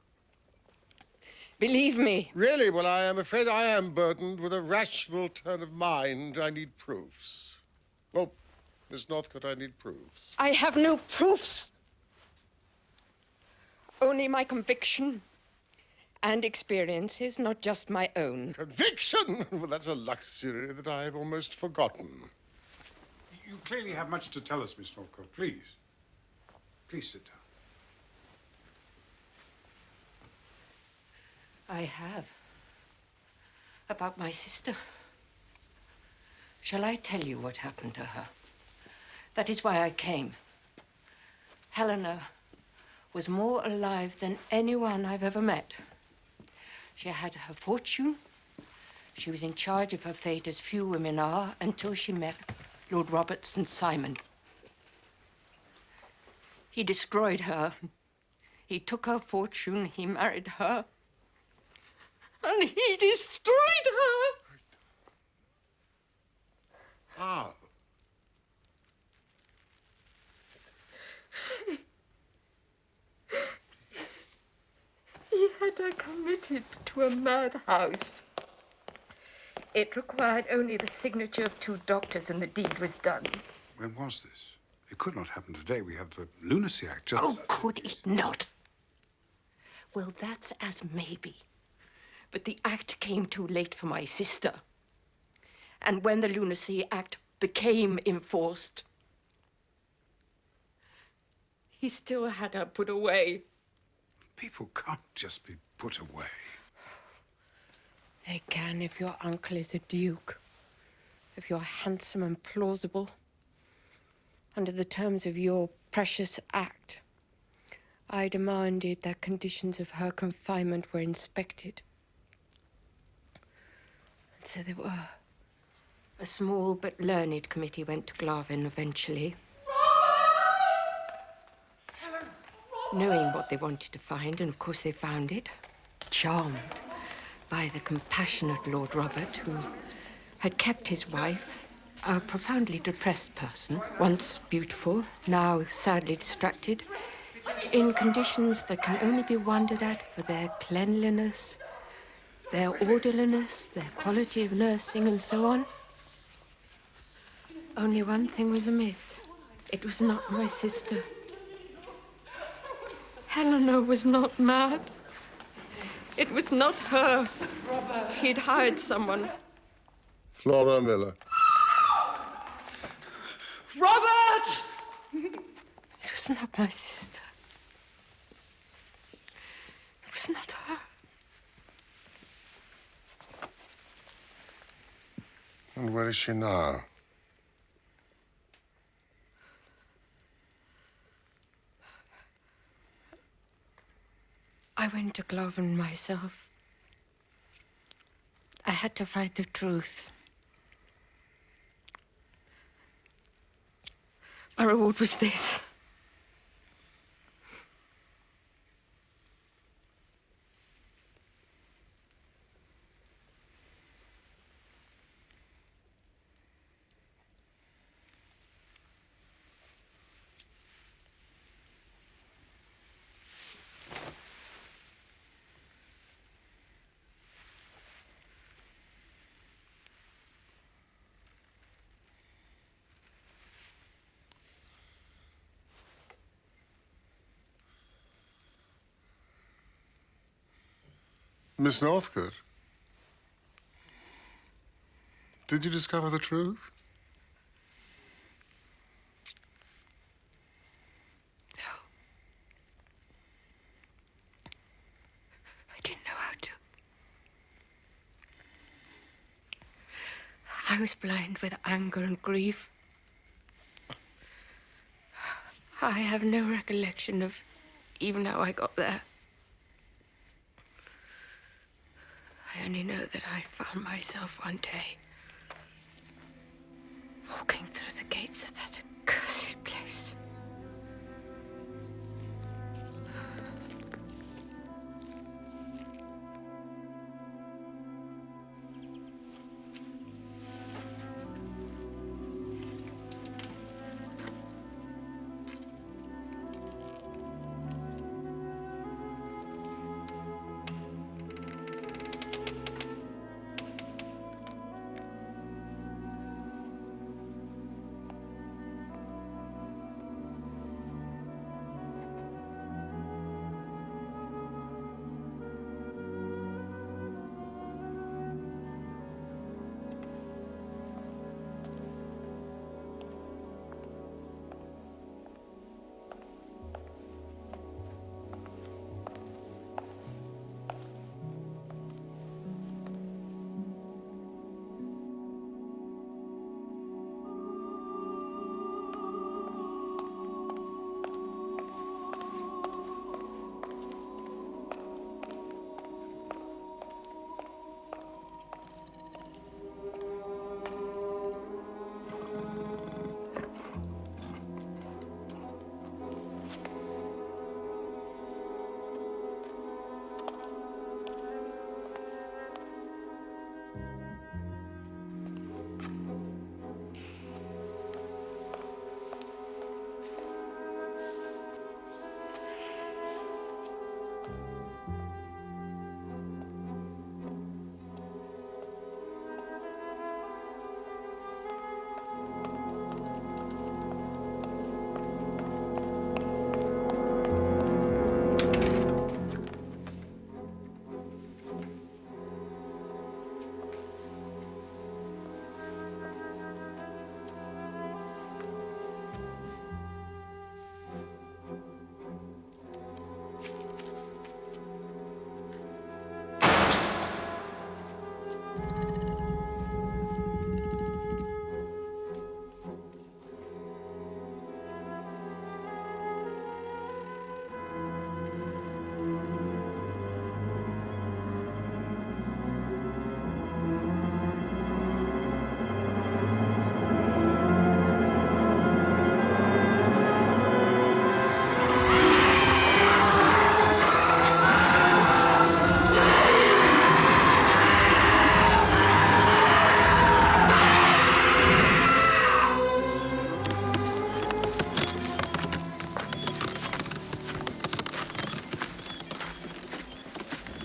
Believe me. Really? Well, I am afraid I am burdened with a rational turn of mind. I need proofs. Oh, Miss Northcott, I need proofs. I have no proofs. Only my conviction and experiences, not just my own. Conviction? Well, that's a luxury that I have almost forgotten. You clearly have much to tell us, Miss Northcott. Please. Please sit down. I have. About my sister. Shall I tell you what happened to her? That is why I came. Helena was more alive than anyone I've ever met. She had her fortune. She was in charge of her fate as few women are until she met Lord Robert St. Simon. He destroyed her. He took her fortune. He married her. And he destroyed her. How? He had her committed to a madhouse. It required only the signature of 2 doctors and the deed was done. When was this? It could not happen today. We have the Lunacy Act just... Oh, could it not? Well, that's as maybe. But the act came too late for my sister. And when the Lunacy Act became enforced, he still had her put away. People can't just be put away. They can if your uncle is a duke, if you're handsome and plausible. Under the terms of your precious act, I demanded that conditions of her confinement were inspected. And so they were. A small but learned committee went to Glavin eventually. Knowing what they wanted to find, and of course they found it, charmed by the compassionate Lord Robert, who had kept his wife, a profoundly depressed person, once beautiful, now sadly distracted, in conditions that can only be wondered at for their cleanliness, their orderliness, their quality of nursing, and so on. Only one thing was amiss. It was not my sister. Helena was not mad. It was not her. He'd hired someone. Flora Miller. Robert! It was not my sister. It was not her. And where is she now? I went to Glavin myself. I had to find the truth. My reward was this. Miss Northcote, did you discover the truth? I didn't know how to. I was blind with anger and grief. I have no recollection of even how I got there. I only know that I found myself one day walking through the gates of that accursed place.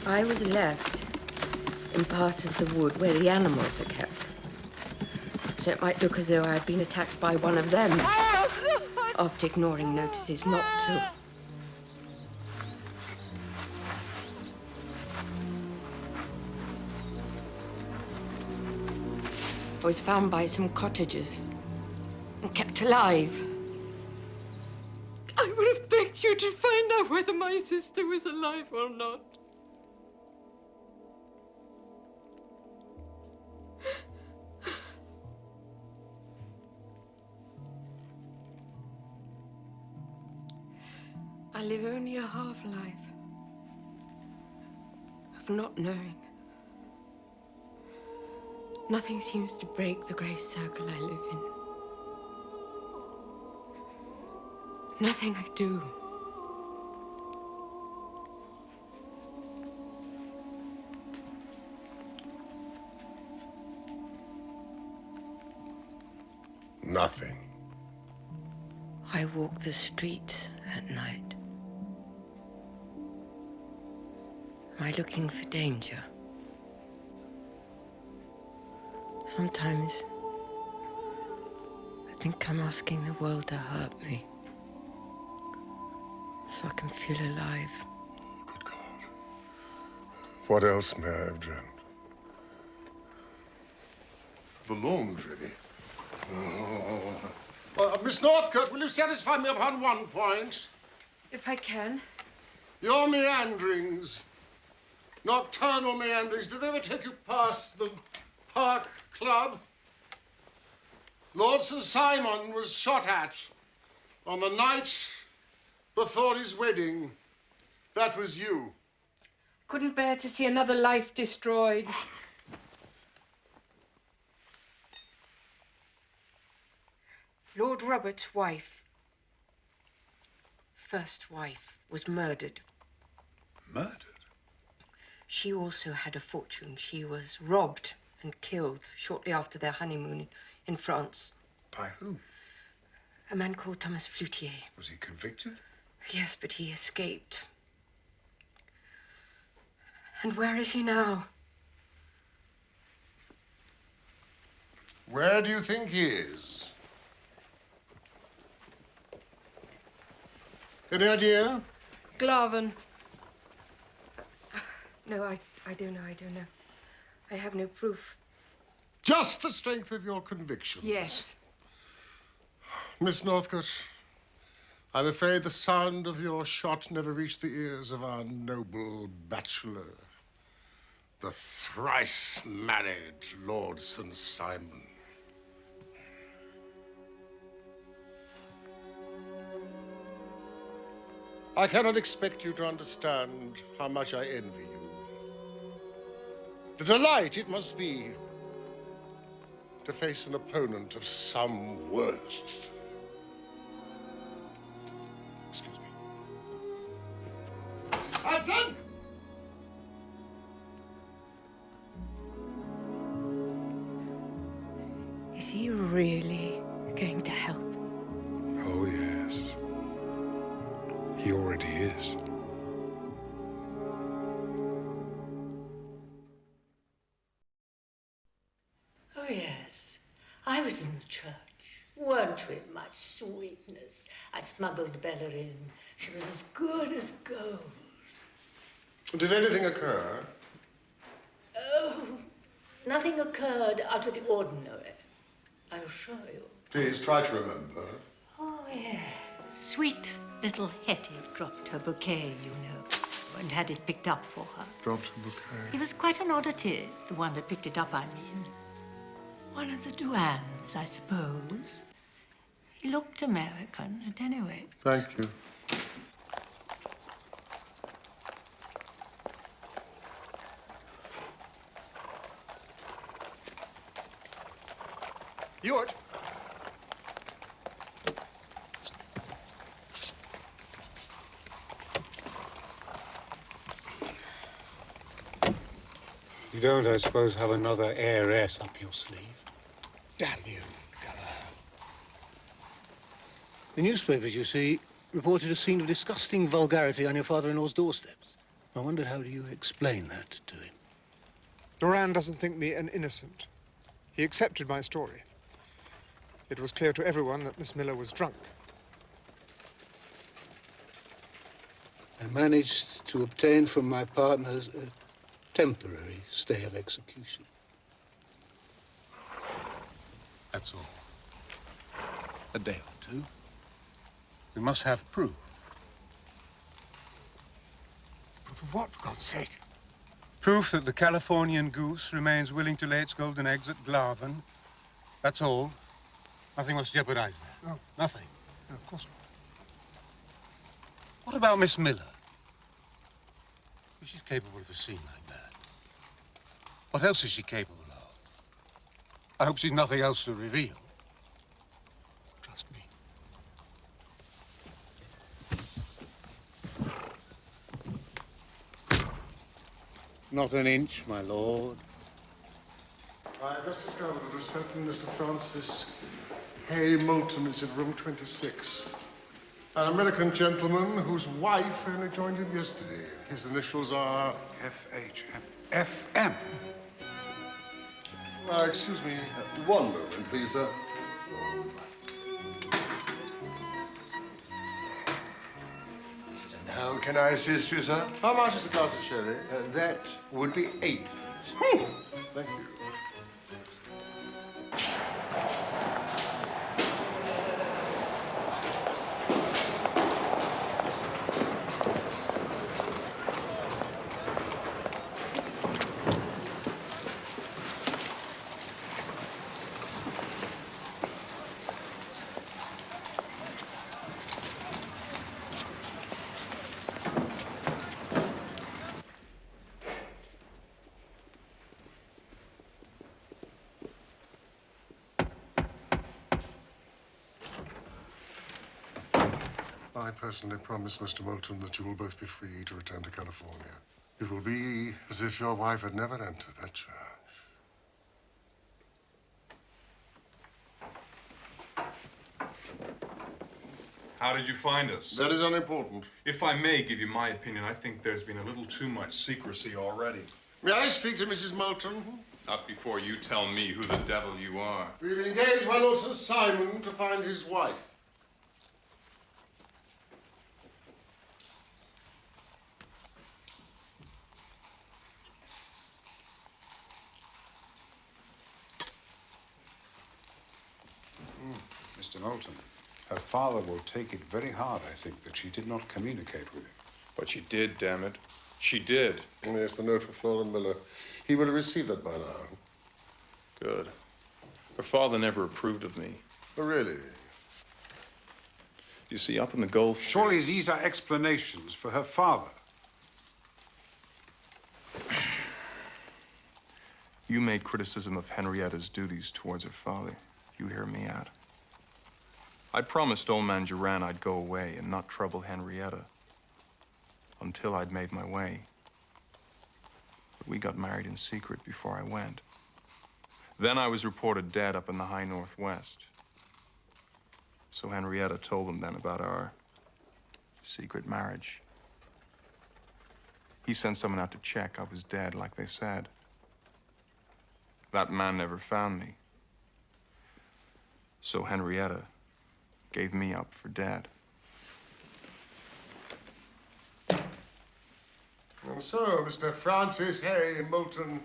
I was left in part of the wood where the animals are kept. So it might look as though I had been attacked by one of them, after ignoring notices not to. I was found by some cottagers and kept alive. I would have begged you to find out whether my sister was alive or not. I live only a half-life of not knowing. Nothing seems to break the grey circle I live in. Nothing I do. Nothing. I walk the streets at night. Am I looking for danger? Sometimes I think I'm asking the world to hurt me so I can feel alive. Good God. What else may I have dreamt? The laundry. Miss Northcote, will you satisfy me upon one point? If I can. Your meanderings, nocturnal meanderings, did they ever take you past the Park Club? Lord St. Simon was shot at on the night before his wedding. That was you. Couldn't bear to see another life destroyed. Lord Robert's wife, first wife, was murdered. Murdered? She also had a fortune. She was robbed and killed shortly after their honeymoon in France. By whom? A man called Thomas Flutier. Was he convicted? Yes, but he escaped. And where is he now? Where do you think he is? Any idea? Glaven. No, I do know. I have no proof. Just the strength of your convictions. Yes. Miss Northcote, I'm afraid the sound of your shot never reached the ears of our noble bachelor, the thrice-married Lord St. Simon. I cannot expect you to understand how much I envy you. The delight it must be to face an opponent of some worth. Excuse me. Hudson! Is he really going to help? Oh, yes. He already is. Oh, yes. I was in the church. Weren't we, my sweetness? I smuggled Bella in. She was as good as gold. Did anything occur? Oh, nothing occurred out of the ordinary, I assure you. Please try to remember. Oh, yes. Sweet little Hetty dropped her bouquet, you know, and had it picked up for her. Dropped a bouquet. He was quite an oddity, the one that picked it up, I mean. One of the Duans, I suppose. He looked American, at any rate. Thank you. Ewart. You don't, I suppose, have another heiress up your sleeve? Damn you, Gallagher. The newspapers, you see, reported a scene of disgusting vulgarity on your father-in-law's doorsteps. I wondered, how do you explain that to him? Duran doesn't think me an innocent. He accepted my story. It was clear to everyone that Miss Miller was drunk. I managed to obtain from my partners a temporary stay of execution. That's all. A day or two. We must have proof. Proof of what, for God's sake? Proof that the Californian goose remains willing to lay its golden eggs at Glaven. That's all. Nothing must jeopardize that. No. Nothing. No, of course not. What about Miss Miller? If she's capable of a scene like that, what else is she capable of? I hope she's nothing else to reveal. Trust me. Not an inch, my lord. I have just discovered that a certain Mr. Francis Hay Moulton is in room 26. An American gentleman whose wife only joined him yesterday. His initials are... F.H.M. F.M. Excuse me. One moment, please, sir. Now, can I assist you, sir? How much is a glass of sherry? That would be 8. Thank you. I personally promise Mr. Moulton that you will both be free to return to California. It will be as if your wife had never entered that church. How did you find us? That is unimportant. If I may give you my opinion, I think there's been a little too much secrecy already. May I speak to Mrs. Moulton? Not before you tell me who the devil you are. We've engaged my Lord Sir Simon to find his wife. Mr. Moulton, her father will take it very hard, I think, that she did not communicate with him. But she did, damn it. She did. Yes, the note for Flora Miller. He will have received that by now. Good. Her father never approved of me. Oh, really? You see, up in the Gulf... Surely these are explanations for her father. You made criticism of Henrietta's duties towards her father. You hear me out. I promised old man Duran I'd go away and not trouble Henrietta until I'd made my way. But we got married in secret before I went. Then I was reported dead up in the high northwest. So Henrietta told them then about our secret marriage. He sent someone out to check I was dead, like they said. That man never found me. So Henrietta gave me up for dead. And so, Mr. Francis Hay in Moulton,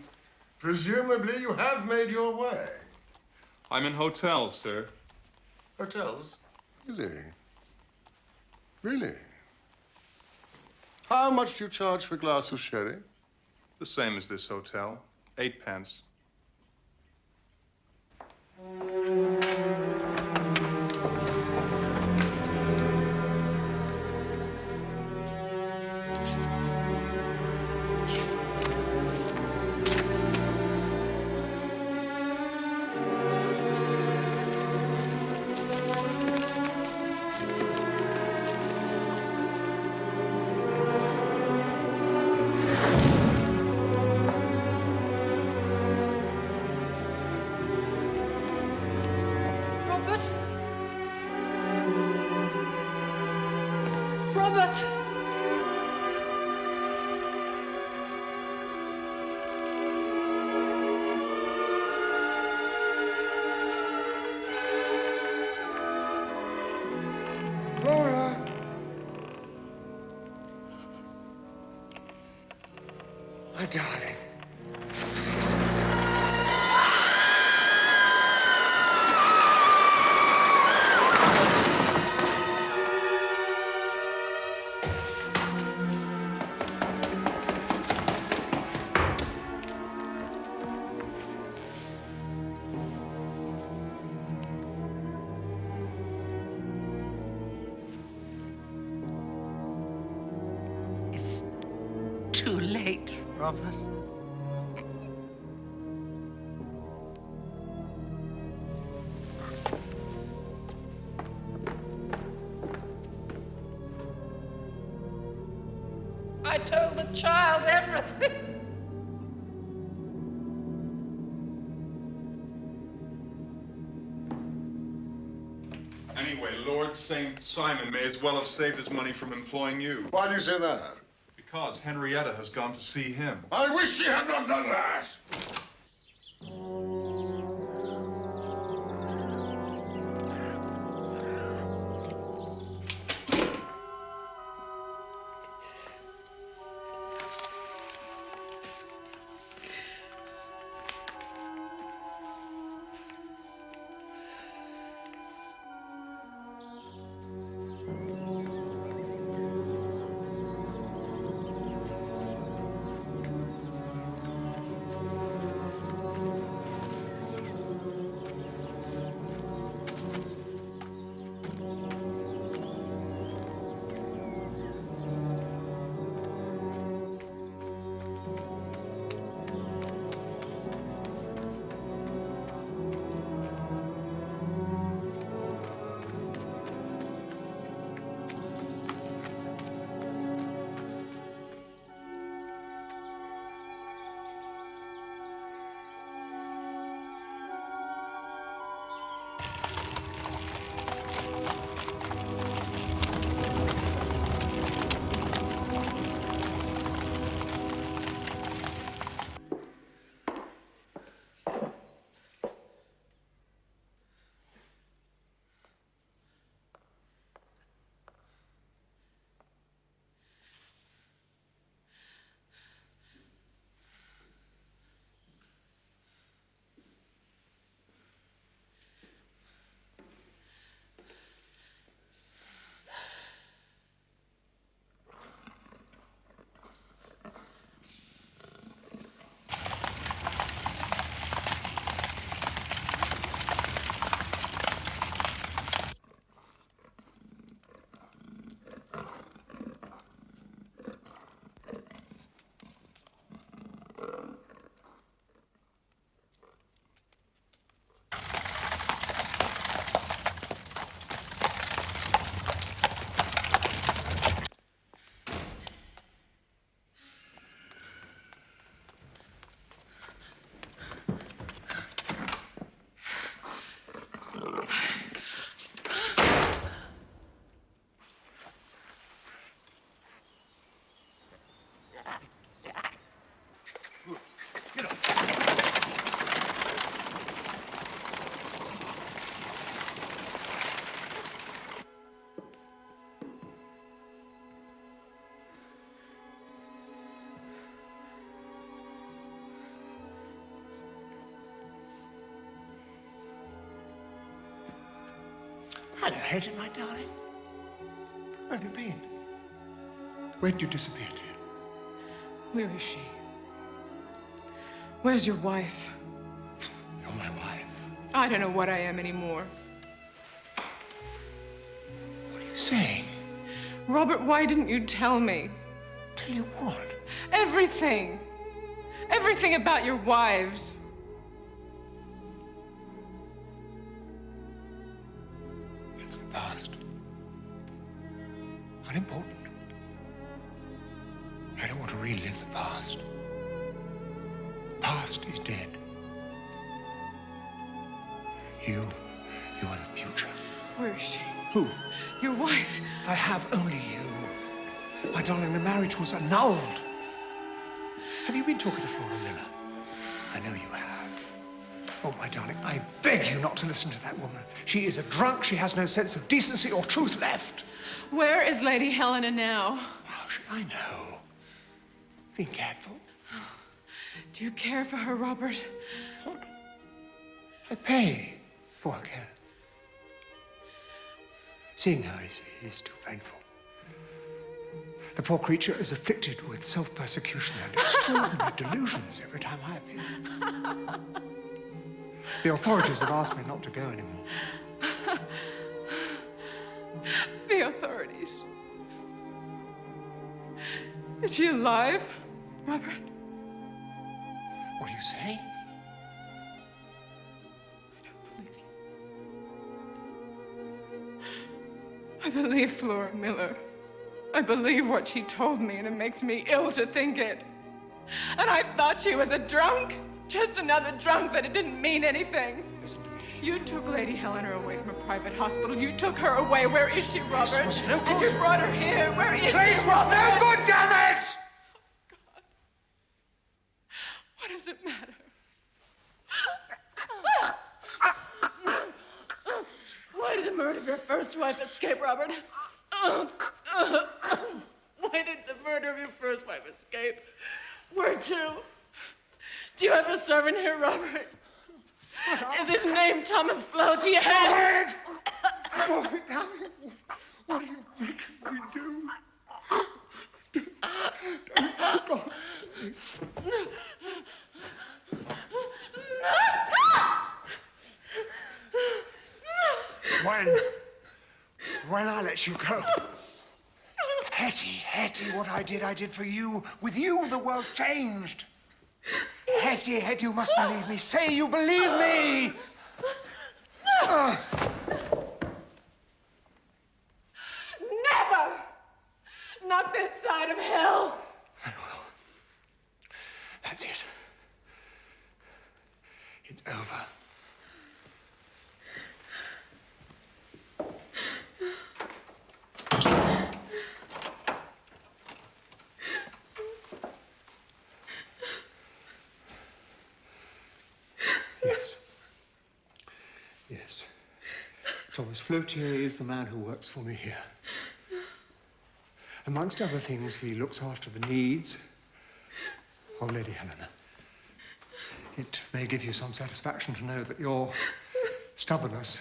presumably you have made your way. I'm in hotels, sir. Hotels? Really? Really? How much do you charge for a glass of sherry? The same as this hotel. 8 pence. Robert! Flora! My darling. It's too late, Robert. I told the child everything. Anyway, Lord St. Simon may as well have saved his money from employing you. Why do you say that? Because Henrietta has gone to see him. I wish she had not done that! Hello, Hetty, my darling. Where have you been? Where did you disappear to? Where is she? Where's your wife? You're my wife. I don't know what I am anymore. What are you saying? Robert, why didn't you tell me? Tell you what? Everything. Everything about your wives. It's the past. Unimportant. I don't want to relive the past. The past is dead. You are the future. Where is she? Who? Your wife. I have only you. My darling, the marriage was annulled. Have you been talking to Flora Miller? I know you have. Oh, my darling, I beg you not to listen to that woman. She is a drunk. She has no sense of decency or truth left. Where is Lady Helena now? How should I know? Be careful. Do you care for her, Robert? What? I pay for her care. Seeing her is too painful. The poor creature is afflicted with self-persecution and extraordinary delusions every time I appear. The authorities have asked me not to go anymore. The authorities. Is she alive, Robert? What are you saying? I believe Flora Miller. I believe what she told me, and it makes me ill to think it. And I thought she was a drunk. Just another drunk, that it didn't mean anything. Listen to me. You took Lady Helena away from a private hospital. You took her away. Where is she, Robert? This was no good. And you brought her here. Where is This she, was Robert? no good, damn it! What does it matter? Why did the murder of your first wife escape, Robert? Why did the murder of your first wife escape? Where to? Do you have a servant here, Robert? Is his name Thomas Floaty? Stop it! Stop it, darling. What are you making me do? For God's sake. When I let you go. Hetty, what I did for you. With you, the world's changed. Hetty, you must believe me. Say you believe me! Never! Not this side of hell! That's it. It's over. Yes. Thomas Flotier is the man who works for me here. Amongst other things, he looks after the needs of Lady Helena. It may give you some satisfaction to know that your stubbornness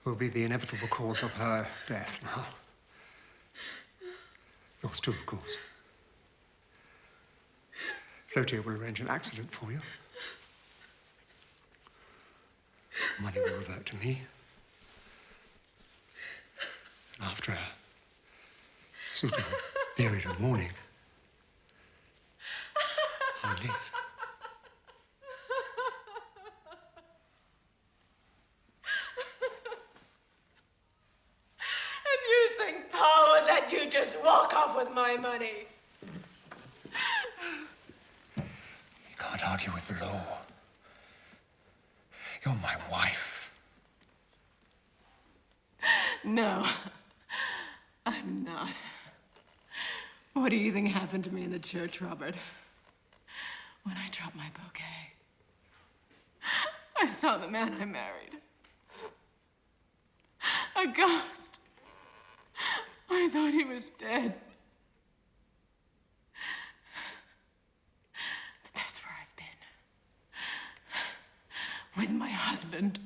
will be the inevitable cause of her death now. Yours too, of course. Flotier will arrange an accident for you. Money will revert to me. And after a suitable period of mourning, I'll leave. And you think Paul would let you just walk off with my money? You can't argue with the law. You're my wife. No, I'm not. What do you think happened to me in the church, Robert? When I dropped my bouquet, I saw the man I married. A ghost. I thought he was dead. But that's where I've been. With my husband.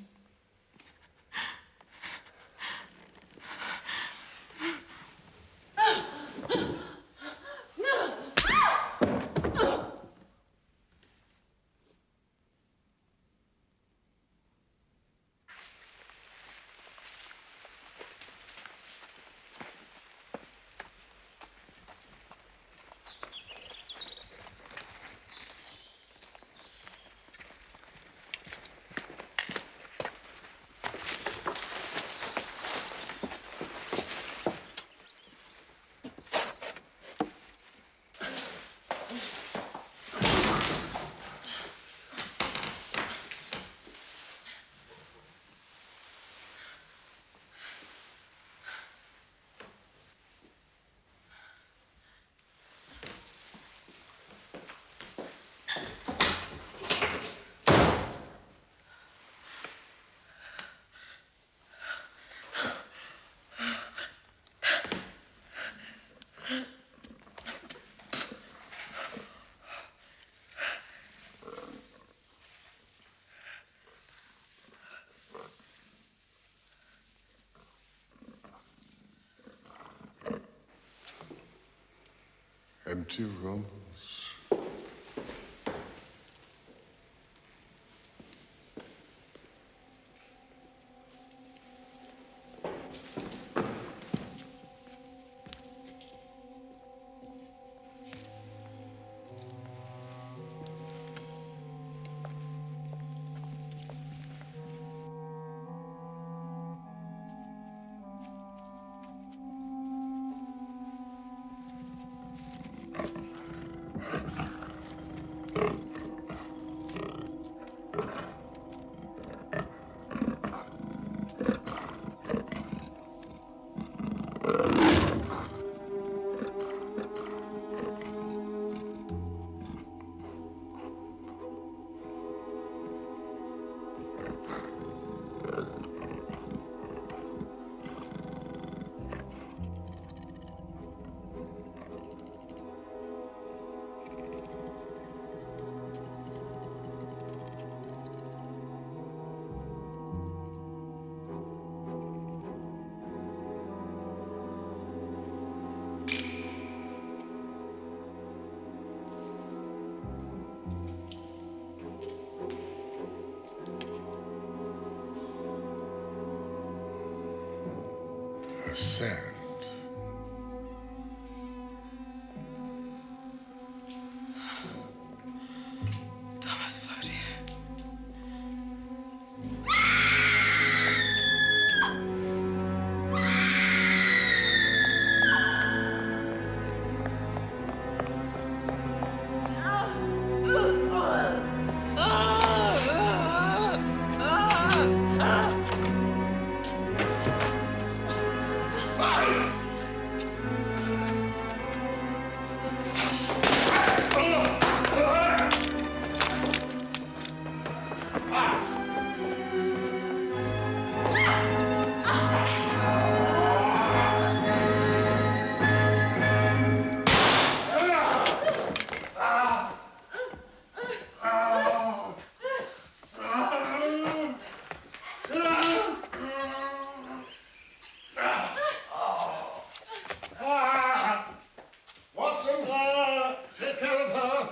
Empty rooms. The sand. Thomas Flotier. Watson, take care of her.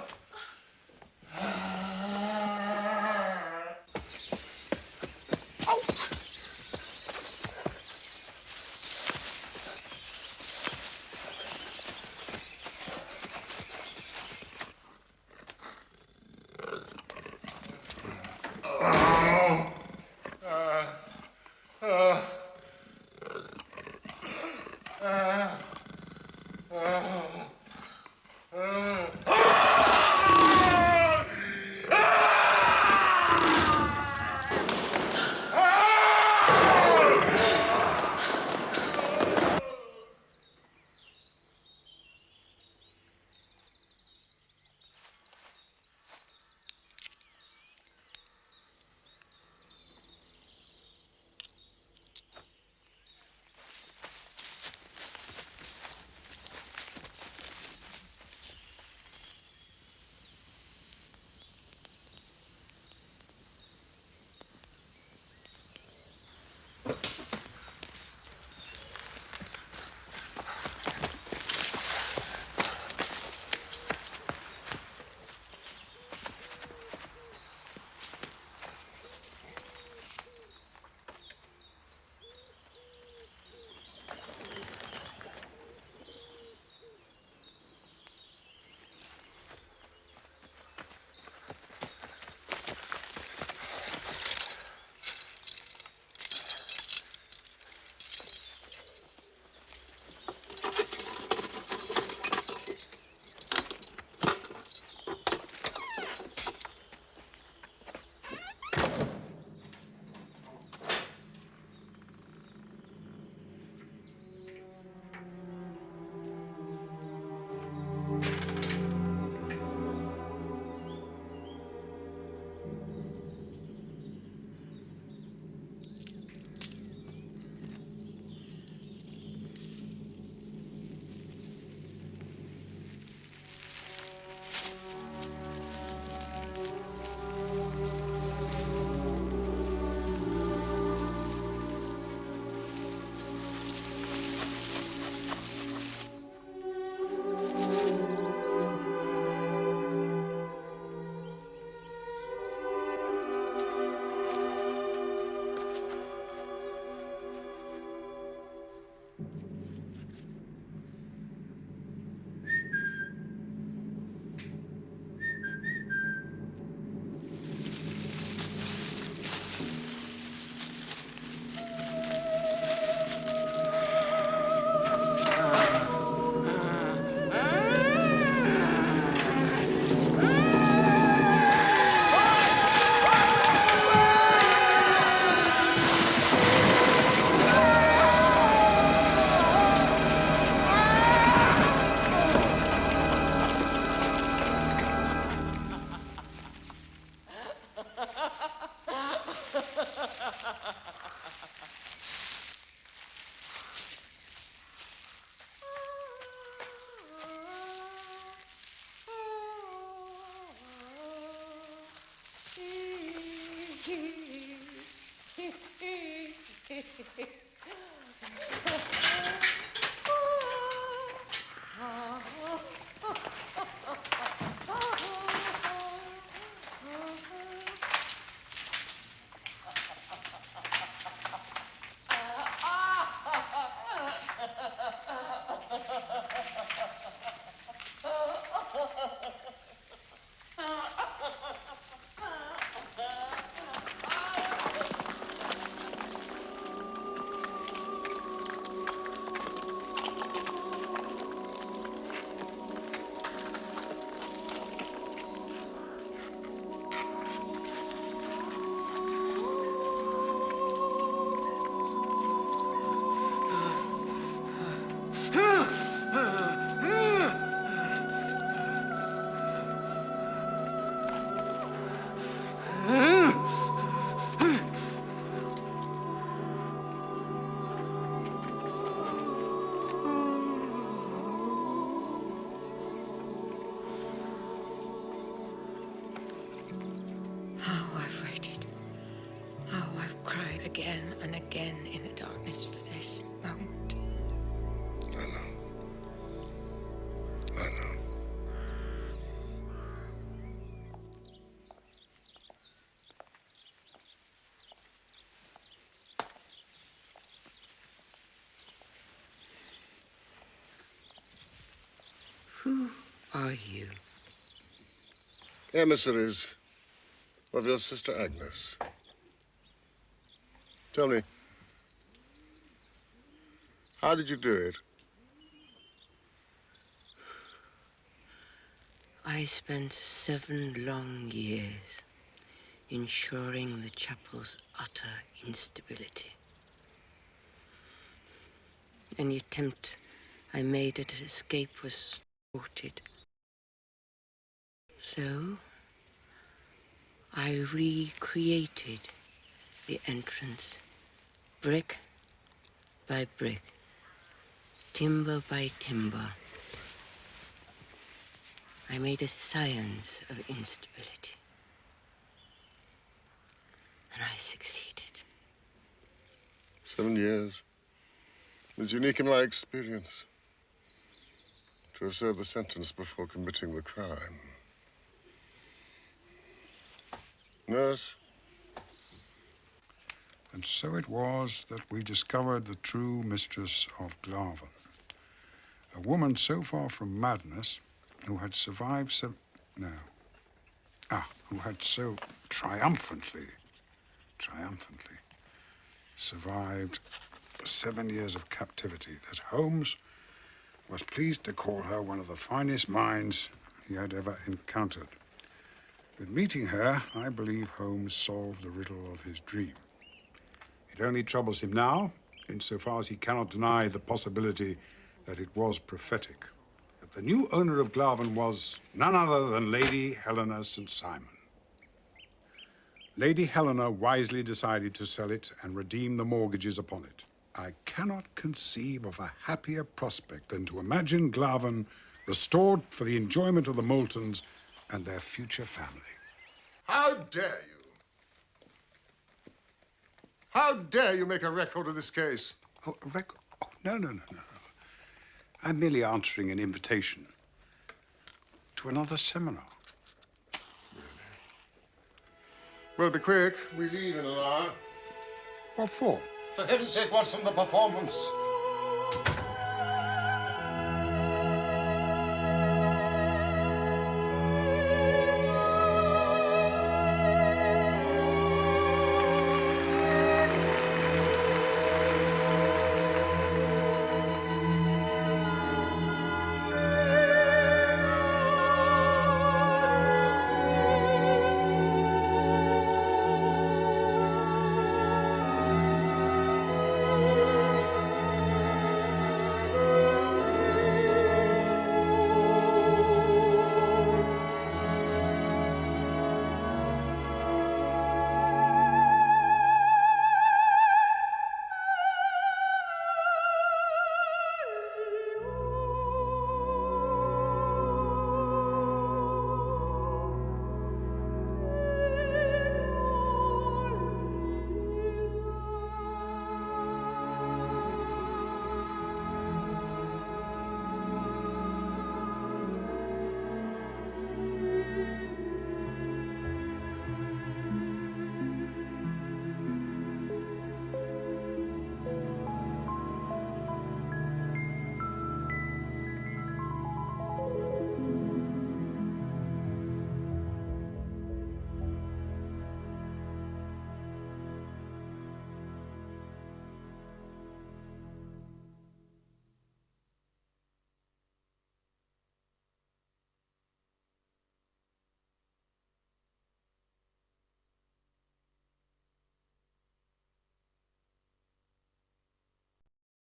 Again and again in the darkness for this moment. I know. I know. Who are you? Emissaries of your sister Agnes. Tell me, how did you do it? I spent 7 long years ensuring the chapel's utter instability. Any attempt I made at escape was thwarted. So, I recreated the entrance, brick by brick, timber by timber. I made a science of instability. And I succeeded. 7 years. It's unique in my experience to have served the sentence before committing the crime. Nurse? And so it was that we discovered the true mistress of Glarven. A woman so far from madness, who had survived who had so triumphantly survived 7 years of captivity that Holmes was pleased to call her one of the finest minds he had ever encountered. With meeting her, I believe Holmes solved the riddle of his dream. It only troubles him now, insofar as he cannot deny the possibility that it was prophetic. That the new owner of Glarven was none other than Lady Helena St. Simon. Lady Helena wisely decided to sell it and redeem the mortgages upon it. I cannot conceive of a happier prospect than to imagine Glarven restored for the enjoyment of the Moultons and their future family. How dare you? How dare you make a record of this case? Oh, a record? Oh, no. I'm merely answering an invitation to another seminar. Well, be quick. We leave in an hour. What for? For heaven's sake, what's on the performance?